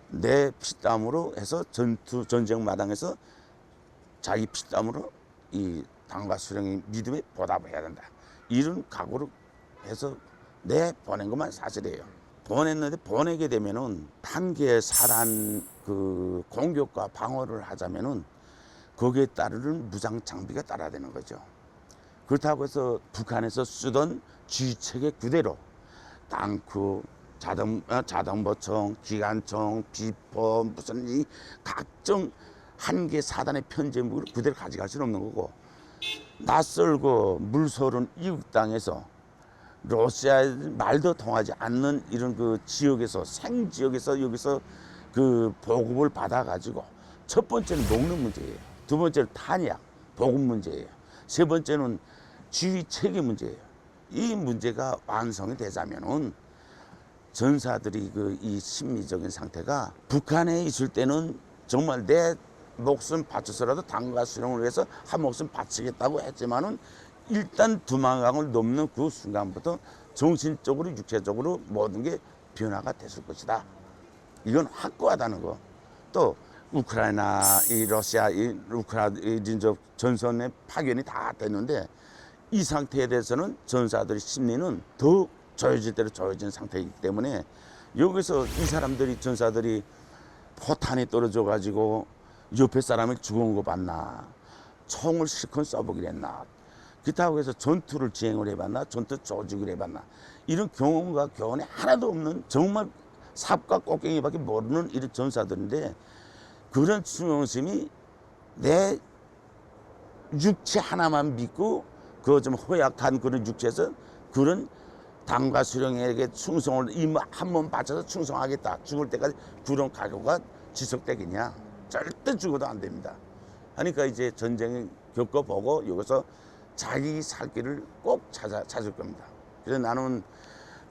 내 피땀으로 해서 전쟁 마당에서 자기 피땀으로 이 당과 수령의 믿음에 보답해야 된다. 이런 각오를 해서 보낸 것만 사실이에요. 보냈는데 보내게 되면은 한 개의 사단 그 공격과 방어를 하자면은 거기에 따르는 무장 장비가 따라야 되는 거죠. 그렇다고 해서 북한에서 쓰던 지휘체계 그대로 땅크, 자동보총, 기관총, 비포 무슨 이 각종 한 개 사단의 편제무기를 그대로 가져갈 수는 없는 거고 낯설고 물서른 이국 땅에서 러시아 말도 통하지 않는 이런 그 지역에서 생지역에서 여기서 그 보급을 받아 가지고 첫 번째는 먹는 문제예요. 두 번째는 탄약, 보급 문제예요. 세 번째는 지휘 체계 문제예요. 이 문제가 완성이 되자면은 전사들이 그 이 심리적인 상태가 북한에 있을 때는 정말 내 목숨 바쳐서라도 당과 수령을 위해서 한 목숨 바치겠다고 했지만은 일단 두만강을 넘는 그 순간부터 정신적으로 육체적으로 모든 게 변화가 됐을 것이다. 이건 확고하다는 거. 또 우크라이나, 러시아, 우크라이나적 전선의 파견이 다 됐는데 이 상태에 대해서는 전사들의 심리는 더 조여질 대로 조여진 상태이기 때문에 여기서 이 사람들이 전사들이 포탄이 떨어져 가지고 옆에 사람을 죽은 거 봤나, 총을 실컷 쏴보기로 했나, 그렇다고 해서 전투를 지행을 해봤나, 전투 조직을 해봤나, 이런 경험과 교훈이 하나도 없는 정말 삽과 꽃갱이밖에 모르는 이런 전사들인데 그런 충성심이 내 육체 하나만 믿고 그 좀 허약한 그런 육체에서 그런 당과 수령에게 충성을 한 번 바쳐서 충성하겠다. 죽을 때까지 그런 각오가 지속되겠냐? 절대 죽어도 안 됩니다. 그러니까 이제 전쟁을 겪어보고 여기서 자기 살 길을 꼭 찾을 겁니다. 그래서 나는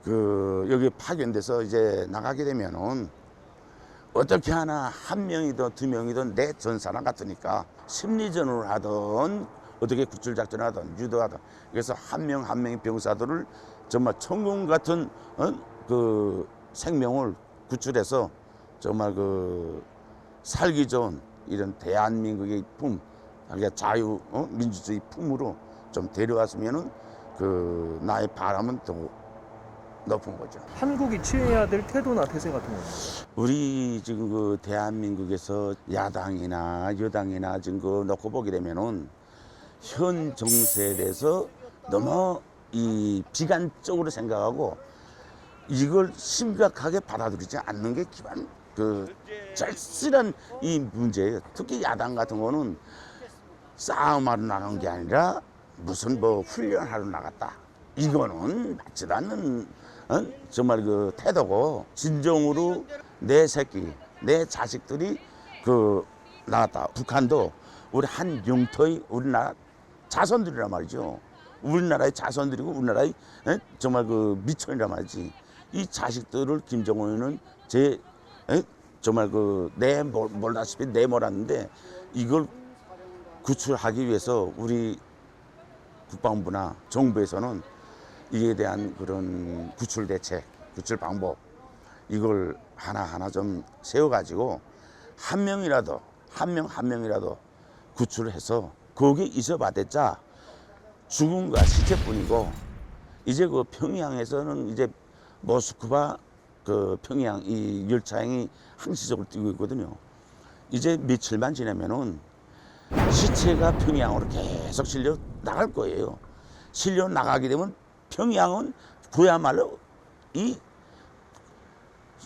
그 여기 파견돼서 이제 나가게 되면은 어떻게 하나 한 명이든 두 명이든 내 전사랑 같으니까 심리전을 하든 어떻게 구출 작전을 하든 유도하든 그래서 한 명 한 명의 병사들을 정말 천군 같은 그 생명을 구출해서 정말 그 살기 좋은 이런 대한민국의 품, 그러니까 자유 민주주의 품으로 좀 데려왔으면은 그 나의 바람은 더 높은 거죠. 한국이 취해야 될 태도나 태세 같은 거는? 우리 지금 그 대한민국에서 야당이나 여당이나 지금 그 놓고 보게 되면은 현 정세에 대해서 너무 이 비관적으로 생각하고 이걸 심각하게 받아들이지 않는 게 기반 그 절실한 이 문제예요. 특히 야당 같은 거는 싸움하러 나간 게 아니라 무슨 뭐 훈련하러 나갔다. 이거는 맞지도 않는 정말 그 태도고 진정으로 내 새끼, 내 자식들이 그 나갔다. 북한도 우리 한 영토의 우리나라 자손들이란 말이죠. 우리나라의 자손들이고 우리나라의 정말 그 미천이란 말이지. 이 자식들을 김정은은 정말 그 몰다시피 내몰았는데 이걸 구출하기 위해서 우리 국방부나 정부에서는 이에 대한 그런 구출 대책, 구출 방법 이걸 하나하나 좀 세워가지고 한 명이라도 구출을 해서 거기 있어봤자 죽음과 시체뿐이고 이제 그 평양에서는 이제 모스크바 그 평양 이 열차행이 항시적으로 뛰고 있거든요. 이제 며칠만 지나면은 시체가 평양으로 계속 실려 나갈 거예요. 실려 나가게 되면 평양은 그야말로 이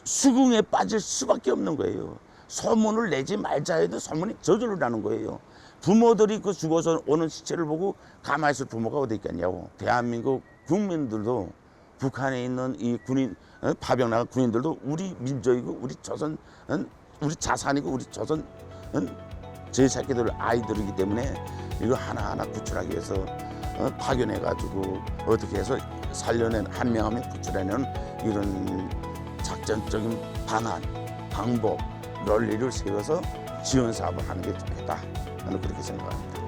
수궁에 빠질 수밖에 없는 거예요. 소문을 내지 말자 해도 소문이 저절로 나는 거예요. 부모들이 그 죽어서 오는 시체를 보고 가만히 있을 부모가 어디 있겠냐고. 대한민국 국민들도 북한에 있는 이 군인, 파병 나간 군인들도 우리 민족이고 우리 조선, 우리 자산이고 우리 조선 제 새끼들 아이들이기 때문에 이거 하나하나 구출하기 위해서 파견해가지고 어떻게 해서 살려낸 한 명 한 명 구출해내는 이런 작전적인 방안, 방법, 논리를 세워서 지원 사업을 하는 게 좋겠다. 저는 그렇게 생각합니다.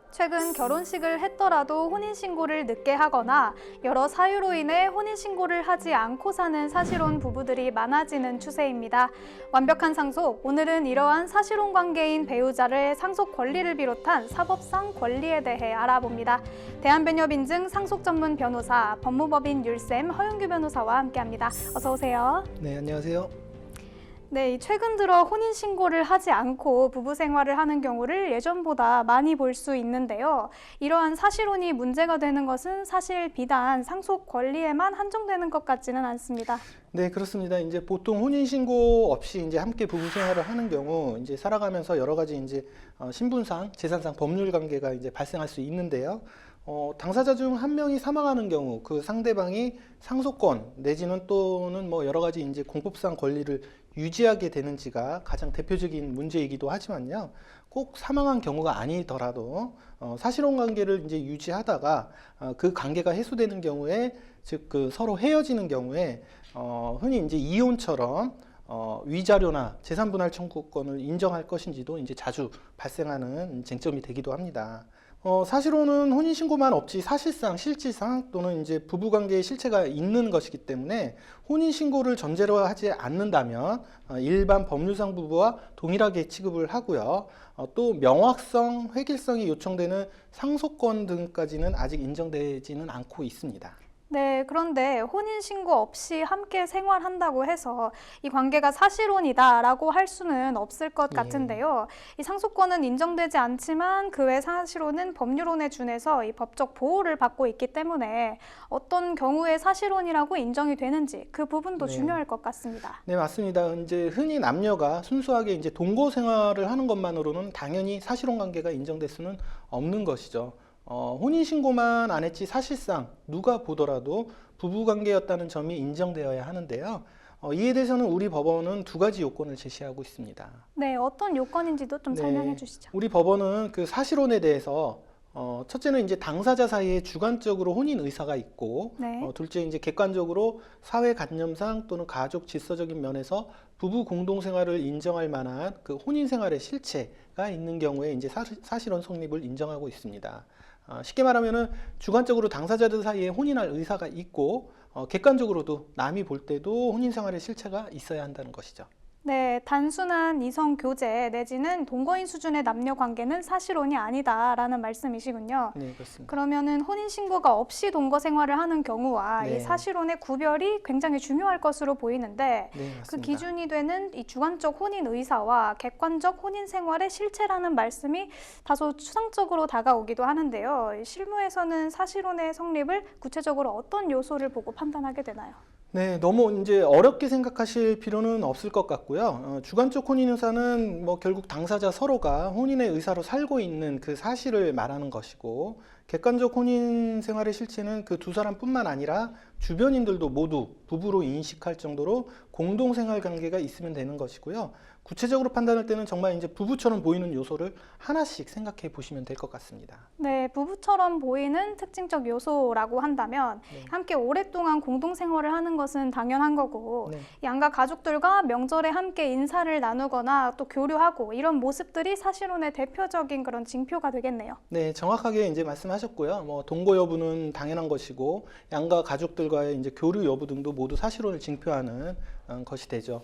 최근 결혼식을 했더라도 혼인신고를 늦게 하거나 여러 사유로 인해 혼인신고를 하지 않고 사는 사실혼 부부들이 많아지는 추세입니다. 완벽한 상속, 오늘은 이러한 사실혼 관계인 배우자의 상속 권리를 비롯한 사법상 권리에 대해 알아봅니다. 대한배녀빈증 상속 전문 변호사, 법무법인 율쌤 허윤규 변호사와 함께합니다. 어서 오세요. 네, 안녕하세요. 네, 최근 들어 혼인신고를 하지 않고 부부 생활을 하는 경우를 예전보다 많이 볼 수 있는데요. 이러한 사실혼이 문제가 되는 것은 사실 비단 상속 권리에만 한정되는 것 같지는 않습니다. 네, 그렇습니다. 이제 보통 혼인신고 없이 이제 함께 부부 생활을 하는 경우 이제 살아가면서 여러 가지 이제 신분상, 재산상 법률 관계가 이제 발생할 수 있는데요. 당사자 중 한 명이 사망하는 경우 그 상대방이 상속권 내지는 또는 뭐 여러 가지 이제 공법상 권리를 유지하게 되는지가 가장 대표적인 문제이기도 하지만요. 꼭 사망한 경우가 아니더라도 사실혼 관계를 이제 유지하다가 그 관계가 해소되는 경우에 즉 그 서로 헤어지는 경우에 흔히 이제 이혼처럼 위자료나 재산분할 청구권을 인정할 것인지도 이제 자주 발생하는 쟁점이 되기도 합니다. 사실혼은 혼인신고만 없지 사실상 실질상 또는 이제 부부관계의 실체가 있는 것이기 때문에 혼인신고를 전제로 하지 않는다면 일반 법률상 부부와 동일하게 취급을 하고요. 또 명확성, 획일성이 요청되는 상속권 등까지는 아직 인정되지는 않고 있습니다. 네, 그런데 혼인신고 없이 함께 생활한다고 해서 이 관계가 사실혼이다라고 할 수는 없을 것 같은데요. 이 상속권은 인정되지 않지만 그 외 사실혼은 법률혼에 준해서 이 법적 보호를 받고 있기 때문에 어떤 경우에 사실혼이라고 인정이 되는지 그 부분도 중요할 것 같습니다. 네, 맞습니다. 이제 흔히 남녀가 순수하게 이제 동거 생활을 하는 것만으로는 당연히 사실혼 관계가 인정될 수는 없는 것이죠. 혼인신고만 안 했지 사실상 누가 보더라도 부부관계였다는 점이 인정되어야 하는데요. 이에 대해서는 우리 법원은 두 가지 요건을 제시하고 있습니다. 네, 어떤 요건인지도 좀 설명해 주시죠. 우리 법원은 그 사실혼에 대해서 첫째는 이제 당사자 사이에 주관적으로 혼인 의사가 있고, 네. 둘째 이제 객관적으로 사회관념상 또는 가족 질서적인 면에서 부부 공동 생활을 인정할 만한 그 혼인 생활의 실체가 있는 경우에 이제 사실혼 성립을 인정하고 있습니다. 쉽게 말하면은 주관적으로 당사자들 사이에 혼인할 의사가 있고, 객관적으로도 남이 볼 때도 혼인 생활의 실체가 있어야 한다는 것이죠. 네, 단순한 이성 교제 내지는 동거인 수준의 남녀 관계는 사실혼이 아니다라는 말씀이시군요. 네, 그렇습니다. 그러면은 혼인 신고가 없이 동거 생활을 하는 경우와 네. 이 사실혼의 구별이 굉장히 중요할 것으로 보이는데 네, 그 맞습니다. 기준이 되는 이 주관적 혼인 의사와 객관적 혼인 생활의 실체라는 말씀이 다소 추상적으로 다가오기도 하는데요. 실무에서는 사실혼의 성립을 구체적으로 어떤 요소를 보고 판단하게 되나요? 네, 너무 이제 어렵게 생각하실 필요는 없을 것 같고요. 주관적 혼인 의사는 뭐 결국 당사자 서로가 혼인의 의사로 살고 있는 그 사실을 말하는 것이고, 객관적 혼인 생활의 실체는 그 두 사람뿐만 아니라 주변인들도 모두 부부로 인식할 정도로 공동 생활 관계가 있으면 되는 것이고요. 구체적으로 판단할 때는 정말 이제 부부처럼 보이는 요소를 하나씩 생각해 보시면 될 것 같습니다. 네, 부부처럼 보이는 특징적 요소라고 한다면 네. 함께 오랫동안 공동 생활을 하는 것은 당연한 거고 네. 양가 가족들과 명절에 함께 인사를 나누거나 또 교류하고 이런 모습들이 사실혼의 대표적인 그런 징표가 되겠네요. 네, 정확하게 이제 말씀하셨고요. 뭐 동거 여부는 당연한 것이고 양가 가족들과의 이제 교류 여부 등도 모두 사실혼을 징표하는 것이 되죠.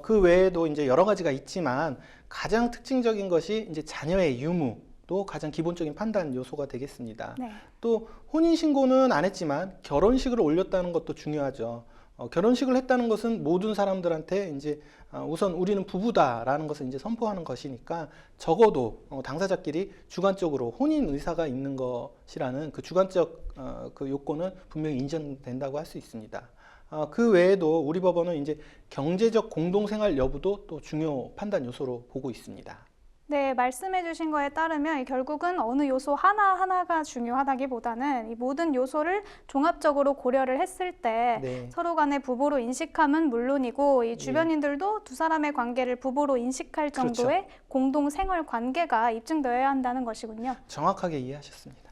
그 외에도 이제 여러 가지가 있지만 가장 특징적인 것이 이제 자녀의 유무도 가장 기본적인 판단 요소가 되겠습니다. 네. 또 혼인 신고는 안 했지만 결혼식을 올렸다는 것도 중요하죠. 결혼식을 했다는 것은 모든 사람들한테 이제 우선 우리는 부부다라는 것을 이제 선포하는 것이니까 적어도 당사자끼리 주관적으로 혼인 의사가 있는 것이라는 그 주관적 그 요건은 분명히 인정된다고 할 수 있습니다. 그 외에도 우리 법원은 이제 경제적 공동생활 여부도 또 중요 판단 요소로 보고 있습니다. 네, 말씀해 주신 거에 따르면 결국은 어느 요소 하나하나가 중요하다기보다는 이 모든 요소를 종합적으로 고려를 했을 때 네. 서로 간의 부부로 인식함은 물론이고 이 주변인들도 두 사람의 관계를 부부로 인식할 정도의 공동 생활 관계가 입증되어야 한다는 것이군요. 정확하게 이해하셨습니다.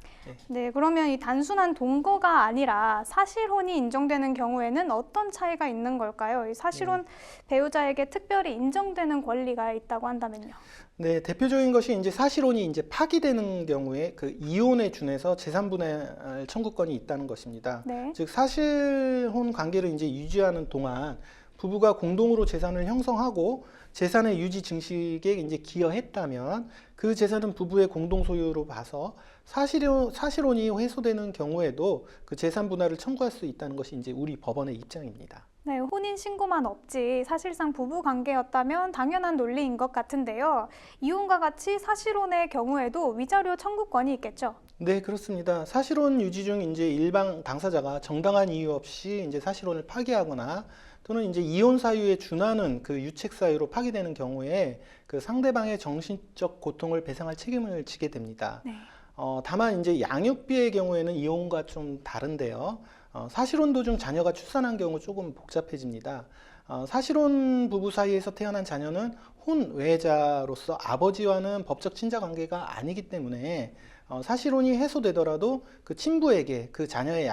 네, 그러면 이 단순한 동거가 아니라 사실혼이 인정되는 경우에는 어떤 차이가 있는 걸까요? 이 사실혼 배우자에게 특별히 인정되는 권리가 있다고 한다면요. 네, 대표적인 것이 이제 사실혼이 이제 파기되는 경우에 그 이혼에 준해서 재산분할 청구권이 있다는 것입니다. 네. 즉 사실혼 관계를 이제 유지하는 동안 부부가 공동으로 재산을 형성하고 재산의 유지 증식에 이제 기여했다면 그 재산은 부부의 공동 소유로 봐서 사실혼이 회수되는 경우에도 그 재산 분할을 청구할 수 있다는 것이 이제 우리 법원의 입장입니다. 네, 혼인 신고만 없지 사실상 부부 관계였다면 당연한 논리인 것 같은데요. 이혼과 같이 사실혼의 경우에도 위자료 청구권이 있겠죠? 네, 그렇습니다. 사실혼 유지 중 이제 일방 당사자가 정당한 이유 없이 이제 사실혼을 파기하거나 또는 이제 이혼 사유에 준하는 그 유책 사유로 파기되는 경우에 그 상대방의 정신적 고통을 배상할 책임을 지게 됩니다. 네. 다만 이제 양육비의 경우에는 이혼과 좀 다른데요. 사실혼 도중 자녀가 출산한 경우 조금 복잡해집니다. 사실혼 부부 사이에서 태어난 자녀는 혼외자로서 아버지와는 법적 친자 관계가 아니기 때문에 사실혼이 해소되더라도 그 친부에게 그 자녀의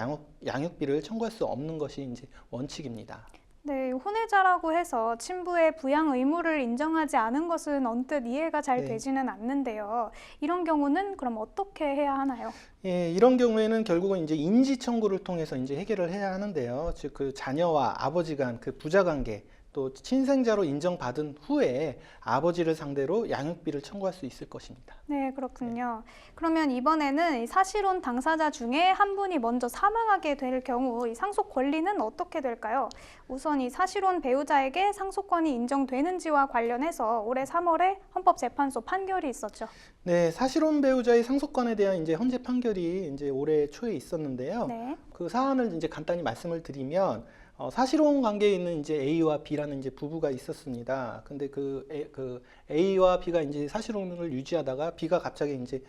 양육비를 청구할 수 없는 것이 이제 원칙입니다. 네, 혼외자라고 해서 친부의 부양 의무를 인정하지 않은 것은 언뜻 이해가 잘 네. 되지는 않는데요. 이런 경우는 그럼 어떻게 해야 하나요? 예, 이런 경우에는 결국은 이제 인지 청구를 통해서 이제 해결을 해야 하는데요. 즉 그 자녀와 아버지 간 그 부자 관계 또 친생자로 인정받은 후에 아버지를 상대로 양육비를 청구할 수 있을 것입니다. 네, 그렇군요. 그러면 이번에는 이 사실혼 당사자 중에 한 분이 먼저 사망하게 될 경우 이 상속 권리는 어떻게 될까요? 우선 이 사실혼 배우자에게 상속권이 인정되는지와 관련해서 올해 3월에 헌법재판소 판결이 있었죠. 네, 사실혼 배우자의 상속권에 대한 이제 헌재 판결이 이제 올해 초에 있었는데요. 네. 그 사안을 이제 간단히 말씀을 드리면 사실혼 관계에 있는 이제 A와 B라는 이제 부부가 있었습니다. 근데 그 A와 B가 이제 사실혼을 유지하다가 B가 갑자기 이제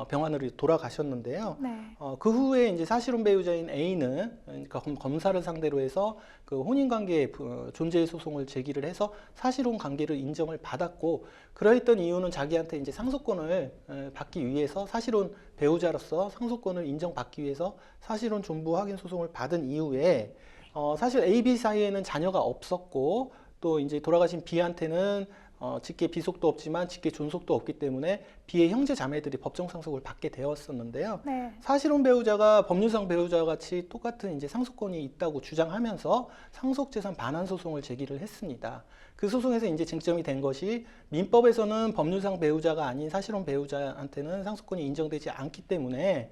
병원으로 돌아가셨는데요. 네. 그 후에 이제 사실혼 배우자인 A는 그러니까 검사를 상대로 해서 그 혼인 관계의 존재 소송을 제기를 해서 사실혼 관계를 인정을 받았고, 그러했던 이유는 자기한테 이제 상속권을 받기 위해서, 사실혼 배우자로서 상속권을 인정받기 위해서 사실혼 존부 확인 소송을 받은 이후에 사실 A, B 사이에는 자녀가 없었고, 또 이제 돌아가신 B한테는 직계 비속도 없지만 직계 존속도 없기 때문에 B의 형제 자매들이 법정 상속을 받게 되었었는데요. 네. 사실혼 배우자가 법률상 배우자와 같이 똑같은 이제 상속권이 있다고 주장하면서 상속재산 반환 소송을 제기를 했습니다. 그 소송에서 이제 쟁점이 된 것이, 민법에서는 법률상 배우자가 아닌 사실혼 배우자한테는 상속권이 인정되지 않기 때문에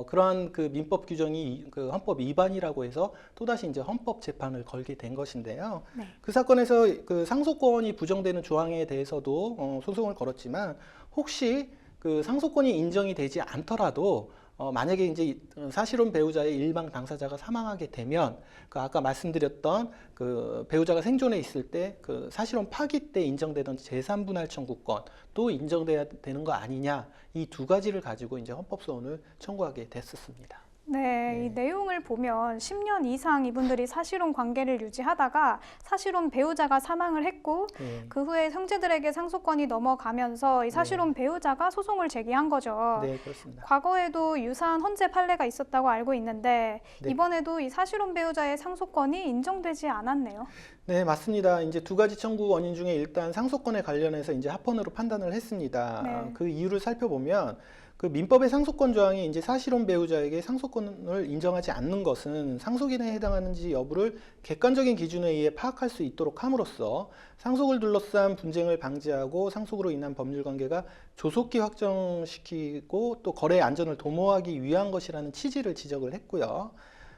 그러한 그 민법 규정이 그 헌법 위반이라고 해서 또다시 이제 헌법 재판을 걸게 된 것인데요. 네. 그 사건에서 그 상속권이 부정되는 조항에 대해서도 소송을 걸었지만, 혹시 그 상속권이 인정이 되지 않더라도 만약에 이제 사실혼 배우자의 일방 당사자가 사망하게 되면, 그 아까 말씀드렸던 그 배우자가 생존해 있을 때 그 사실혼 파기 때 인정되던 재산 분할 청구권 또 인정돼야 되는 거 아니냐, 이 두 가지를 가지고 이제 헌법소원을 청구하게 됐었습니다. 네, 이 내용을 보면 10년 이상 이분들이 사실혼 관계를 유지하다가 사실혼 배우자가 사망을 했고, 그 후에 형제들에게 상속권이 넘어가면서 이 사실혼 배우자가 소송을 제기한 거죠. 네, 그렇습니다. 과거에도 유사한 헌재 판례가 있었다고 알고 있는데 이번에도 이 사실혼 배우자의 상속권이 인정되지 않았네요. 네, 맞습니다. 이제 두 가지 청구 원인 중에 일단 상속권에 관련해서 이제 합헌으로 판단을 했습니다. 네. 그 이유를 살펴보면, 그 민법의 상속권 조항이 이제 사실혼 배우자에게 상속권을 인정하지 않는 것은 상속인에 해당하는지 여부를 객관적인 기준에 의해 파악할 수 있도록 함으로써 상속을 둘러싼 분쟁을 방지하고 상속으로 인한 법률 관계가 조속히 확정시키고 또 거래의 안전을 도모하기 위한 것이라는 취지를 지적을 했고요.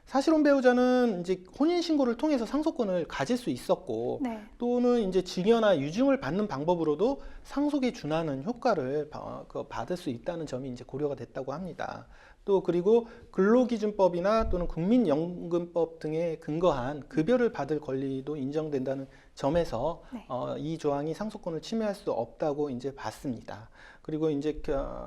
사실혼 배우자는 이제 혼인 신고를 통해서 상속권을 가질 수 있었고, 네. 또는 이제 증여나 유증을 받는 방법으로도 상속에 준하는 효과를 받을 수 있다는 점이 이제 고려가 됐다고 합니다. 또 그리고 근로기준법이나 또는 국민연금법 등에 근거한 급여를 받을 권리도 인정된다는 점에서 이 조항이 상속권을 침해할 수 없다고 이제 봤습니다. 그리고 이제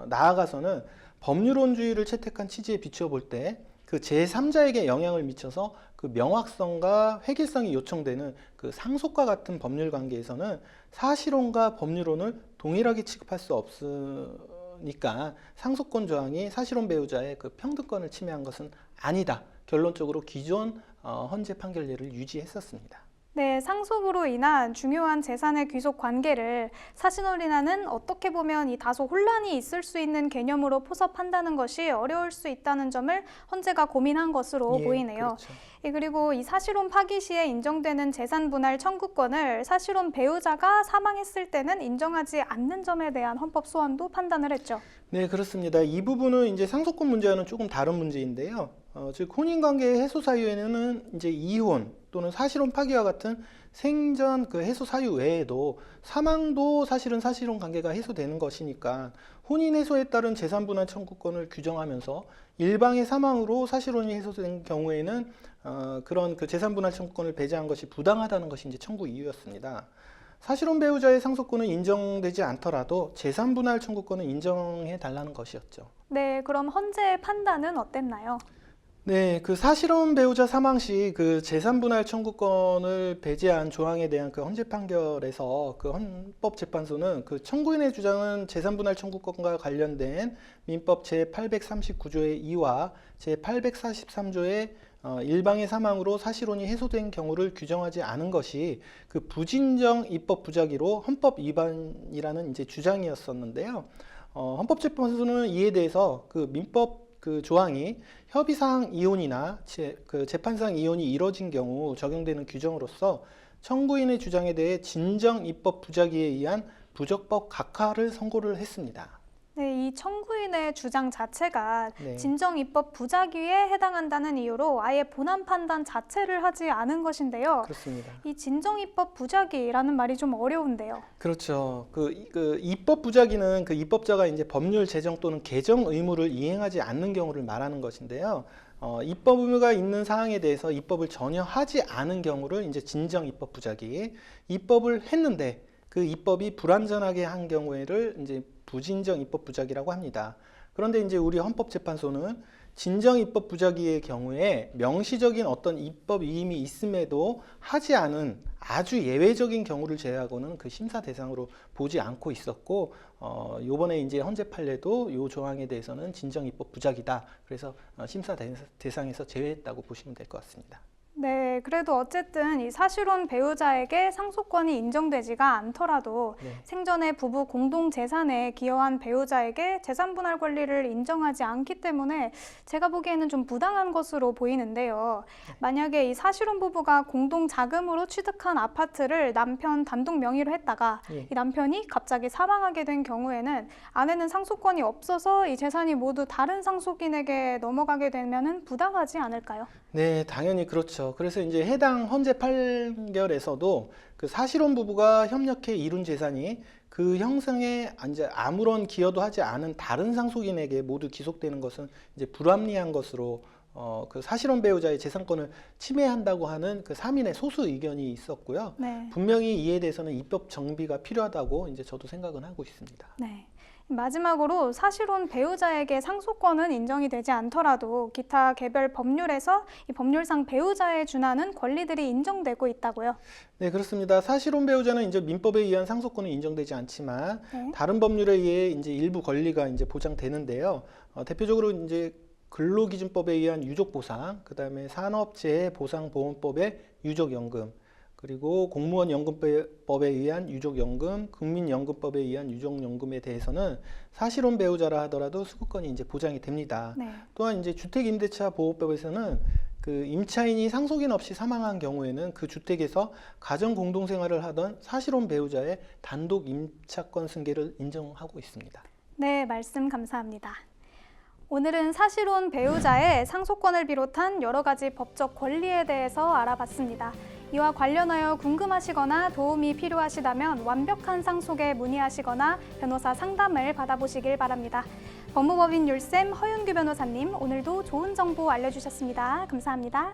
나아가서는 법률원주의를 채택한 취지에 비추어 볼 때 그 제3자에게 영향을 미쳐서 그 명확성과 획일성이 요청되는 그 상속과 같은 법률 관계에서는 사실혼과 법률혼을 동일하게 취급할 수 없으니까 상속권 조항이 사실혼 배우자의 그 평등권을 침해한 것은 아니다. 결론적으로 기존 헌재 판결례를 유지했었습니다. 네, 상속으로 인한 중요한 재산의 귀속 관계를 사실혼이라는 어떻게 보면 이 다소 혼란이 있을 수 있는 개념으로 포섭한다는 것이 어려울 수 있다는 점을 헌재가 고민한 것으로 보이네요. 그렇죠. 그리고 이 사실혼 파기 시에 인정되는 재산 분할 청구권을 사실혼 배우자가 사망했을 때는 인정하지 않는 점에 대한 헌법 소원도 판단을 했죠. 네, 그렇습니다. 이 부분은 이제 상속권 문제와는 조금 다른 문제인데요. 즉 혼인관계 해소 사유에는 이제 이혼 또는 사실혼 파기와 같은 생전 그 해소 사유 외에도 사망도 사실은 사실혼 관계가 해소되는 것이니까 혼인 해소에 따른 재산 분할 청구권을 규정하면서 일방의 사망으로 사실혼이 해소된 경우에는 그런 그 재산 분할 청구권을 배제한 것이 부당하다는 것이 이제 청구 이유였습니다. 사실혼 배우자의 상속권은 인정되지 않더라도 재산 분할 청구권은 인정해 달라는 것이었죠. 네, 그럼 헌재의 판단은 어땠나요? 네, 그 사실혼 배우자 사망 시 그 재산 분할 청구권을 배제한 조항에 대한 그 헌재 판결에서 그 헌법재판소는 그 청구인의 주장은 재산 분할 청구권과 관련된 민법 제839조의 2와 제843조의 일방의 사망으로 사실혼이 해소된 경우를 규정하지 않은 것이 그 부진정 입법 부작위로 헌법 위반이라는 이제 주장이었었는데요. 헌법재판소는 이에 대해서 그 민법 그 조항이 협의사항 이혼이나 그 재판상 이혼이 이뤄진 경우 적용되는 규정으로서 청구인의 주장에 대해 진정 입법 부작위에 의한 부적법 각하를 선고를 했습니다. 네, 이 청구인의 주장 자체가 네. 진정 입법 부작위에 해당한다는 이유로 아예 본안 판단 자체를 하지 않은 것인데요. 그렇습니다. 이 진정 입법 부작위라는 말이 좀 어려운데요. 그렇죠. 그 입법 부작위는 그 입법자가 이제 법률 제정 또는 개정 의무를 이행하지 않는 경우를 말하는 것인데요. 입법 의무가 있는 사항에 대해서 입법을 전혀 하지 않은 경우를 이제 진정 입법 부작위, 입법을 했는데 그 입법이 불완전하게 한 경우를 이제 부진정 입법 부작위라고 합니다. 그런데 이제 우리 헌법재판소는 진정 입법 부작위의 경우에 명시적인 어떤 입법 위임이 있음에도 하지 않은 아주 예외적인 경우를 제외하고는 그 심사 대상으로 보지 않고 있었고, 요번에 이제 헌재 판례도 요 조항에 대해서는 진정 입법 부작위다. 그래서 심사 대상에서 제외했다고 보시면 될 것 같습니다. 네, 그래도 어쨌든 이 사실혼 배우자에게 상속권이 인정되지가 않더라도 생전에 부부 공동 재산에 기여한 배우자에게 재산 분할 권리를 인정하지 않기 때문에 제가 보기에는 좀 부당한 것으로 보이는데요. 만약에 이 사실혼 부부가 공동 자금으로 취득한 아파트를 남편 단독 명의로 했다가 이 남편이 갑자기 사망하게 된 경우에는 아내는 상속권이 없어서 이 재산이 모두 다른 상속인에게 넘어가게 되면은 부당하지 않을까요? 네, 당연히 그렇죠. 그래서 이제 해당 헌재 판결에서도 그 사실혼 부부가 협력해 이룬 재산이 그 형성에 이제 아무런 기여도 하지 않은 다른 상속인에게 모두 기속되는 것은 이제 불합리한 것으로 그 사실혼 배우자의 재산권을 침해한다고 하는 그 3인의 소수 의견이 있었고요. 분명히 이에 대해서는 입법 정비가 필요하다고 이제 저도 생각은 하고 있습니다. 네. 마지막으로 사실혼 배우자에게 상속권은 인정이 되지 않더라도 기타 개별 법률에서 이 법률상 배우자에 준하는 권리들이 인정되고 있다고요? 네, 그렇습니다. 사실혼 배우자는 이제 민법에 의한 상속권은 인정되지 않지만 다른 법률에 의해 이제 일부 권리가 이제 보장되는데요. 대표적으로 이제 근로기준법에 의한 유족보상, 그다음에 산업재해보상보험법의 유족연금, 그리고 공무원연금법에 의한 유족연금, 국민연금법에 의한 유족연금에 대해서는 사실혼 배우자라 하더라도 수급권이 이제 보장이 됩니다. 또한 이제 주택임대차 보호법에서는 그 임차인이 상속인 없이 사망한 경우에는 그 주택에서 가정 공동생활을 하던 사실혼 배우자의 단독 임차권 승계를 인정하고 있습니다. 네, 말씀 감사합니다. 오늘은 사실혼 배우자의 상속권을 비롯한 여러 가지 법적 권리에 대해서 알아봤습니다. 이와 관련하여 궁금하시거나 도움이 필요하시다면 완벽한 상속에 문의하시거나 변호사 상담을 받아보시길 바랍니다. 법무법인 율쌤 허윤규 변호사님, 오늘도 좋은 정보 알려주셨습니다. 감사합니다.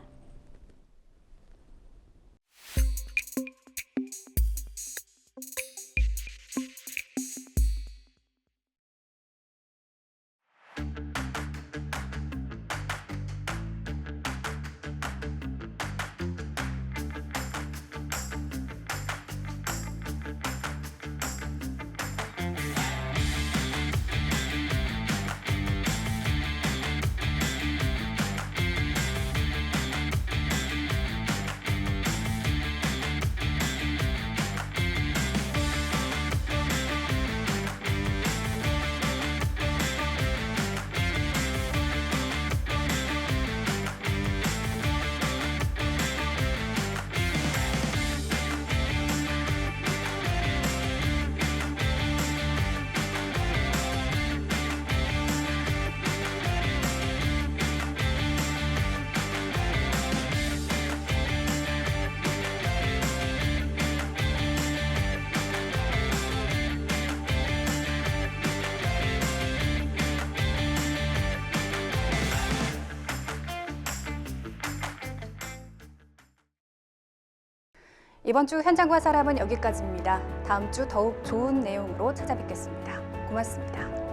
이번 주 현장과 사람은 여기까지입니다. 다음 주 더욱 좋은 내용으로 찾아뵙겠습니다. 고맙습니다.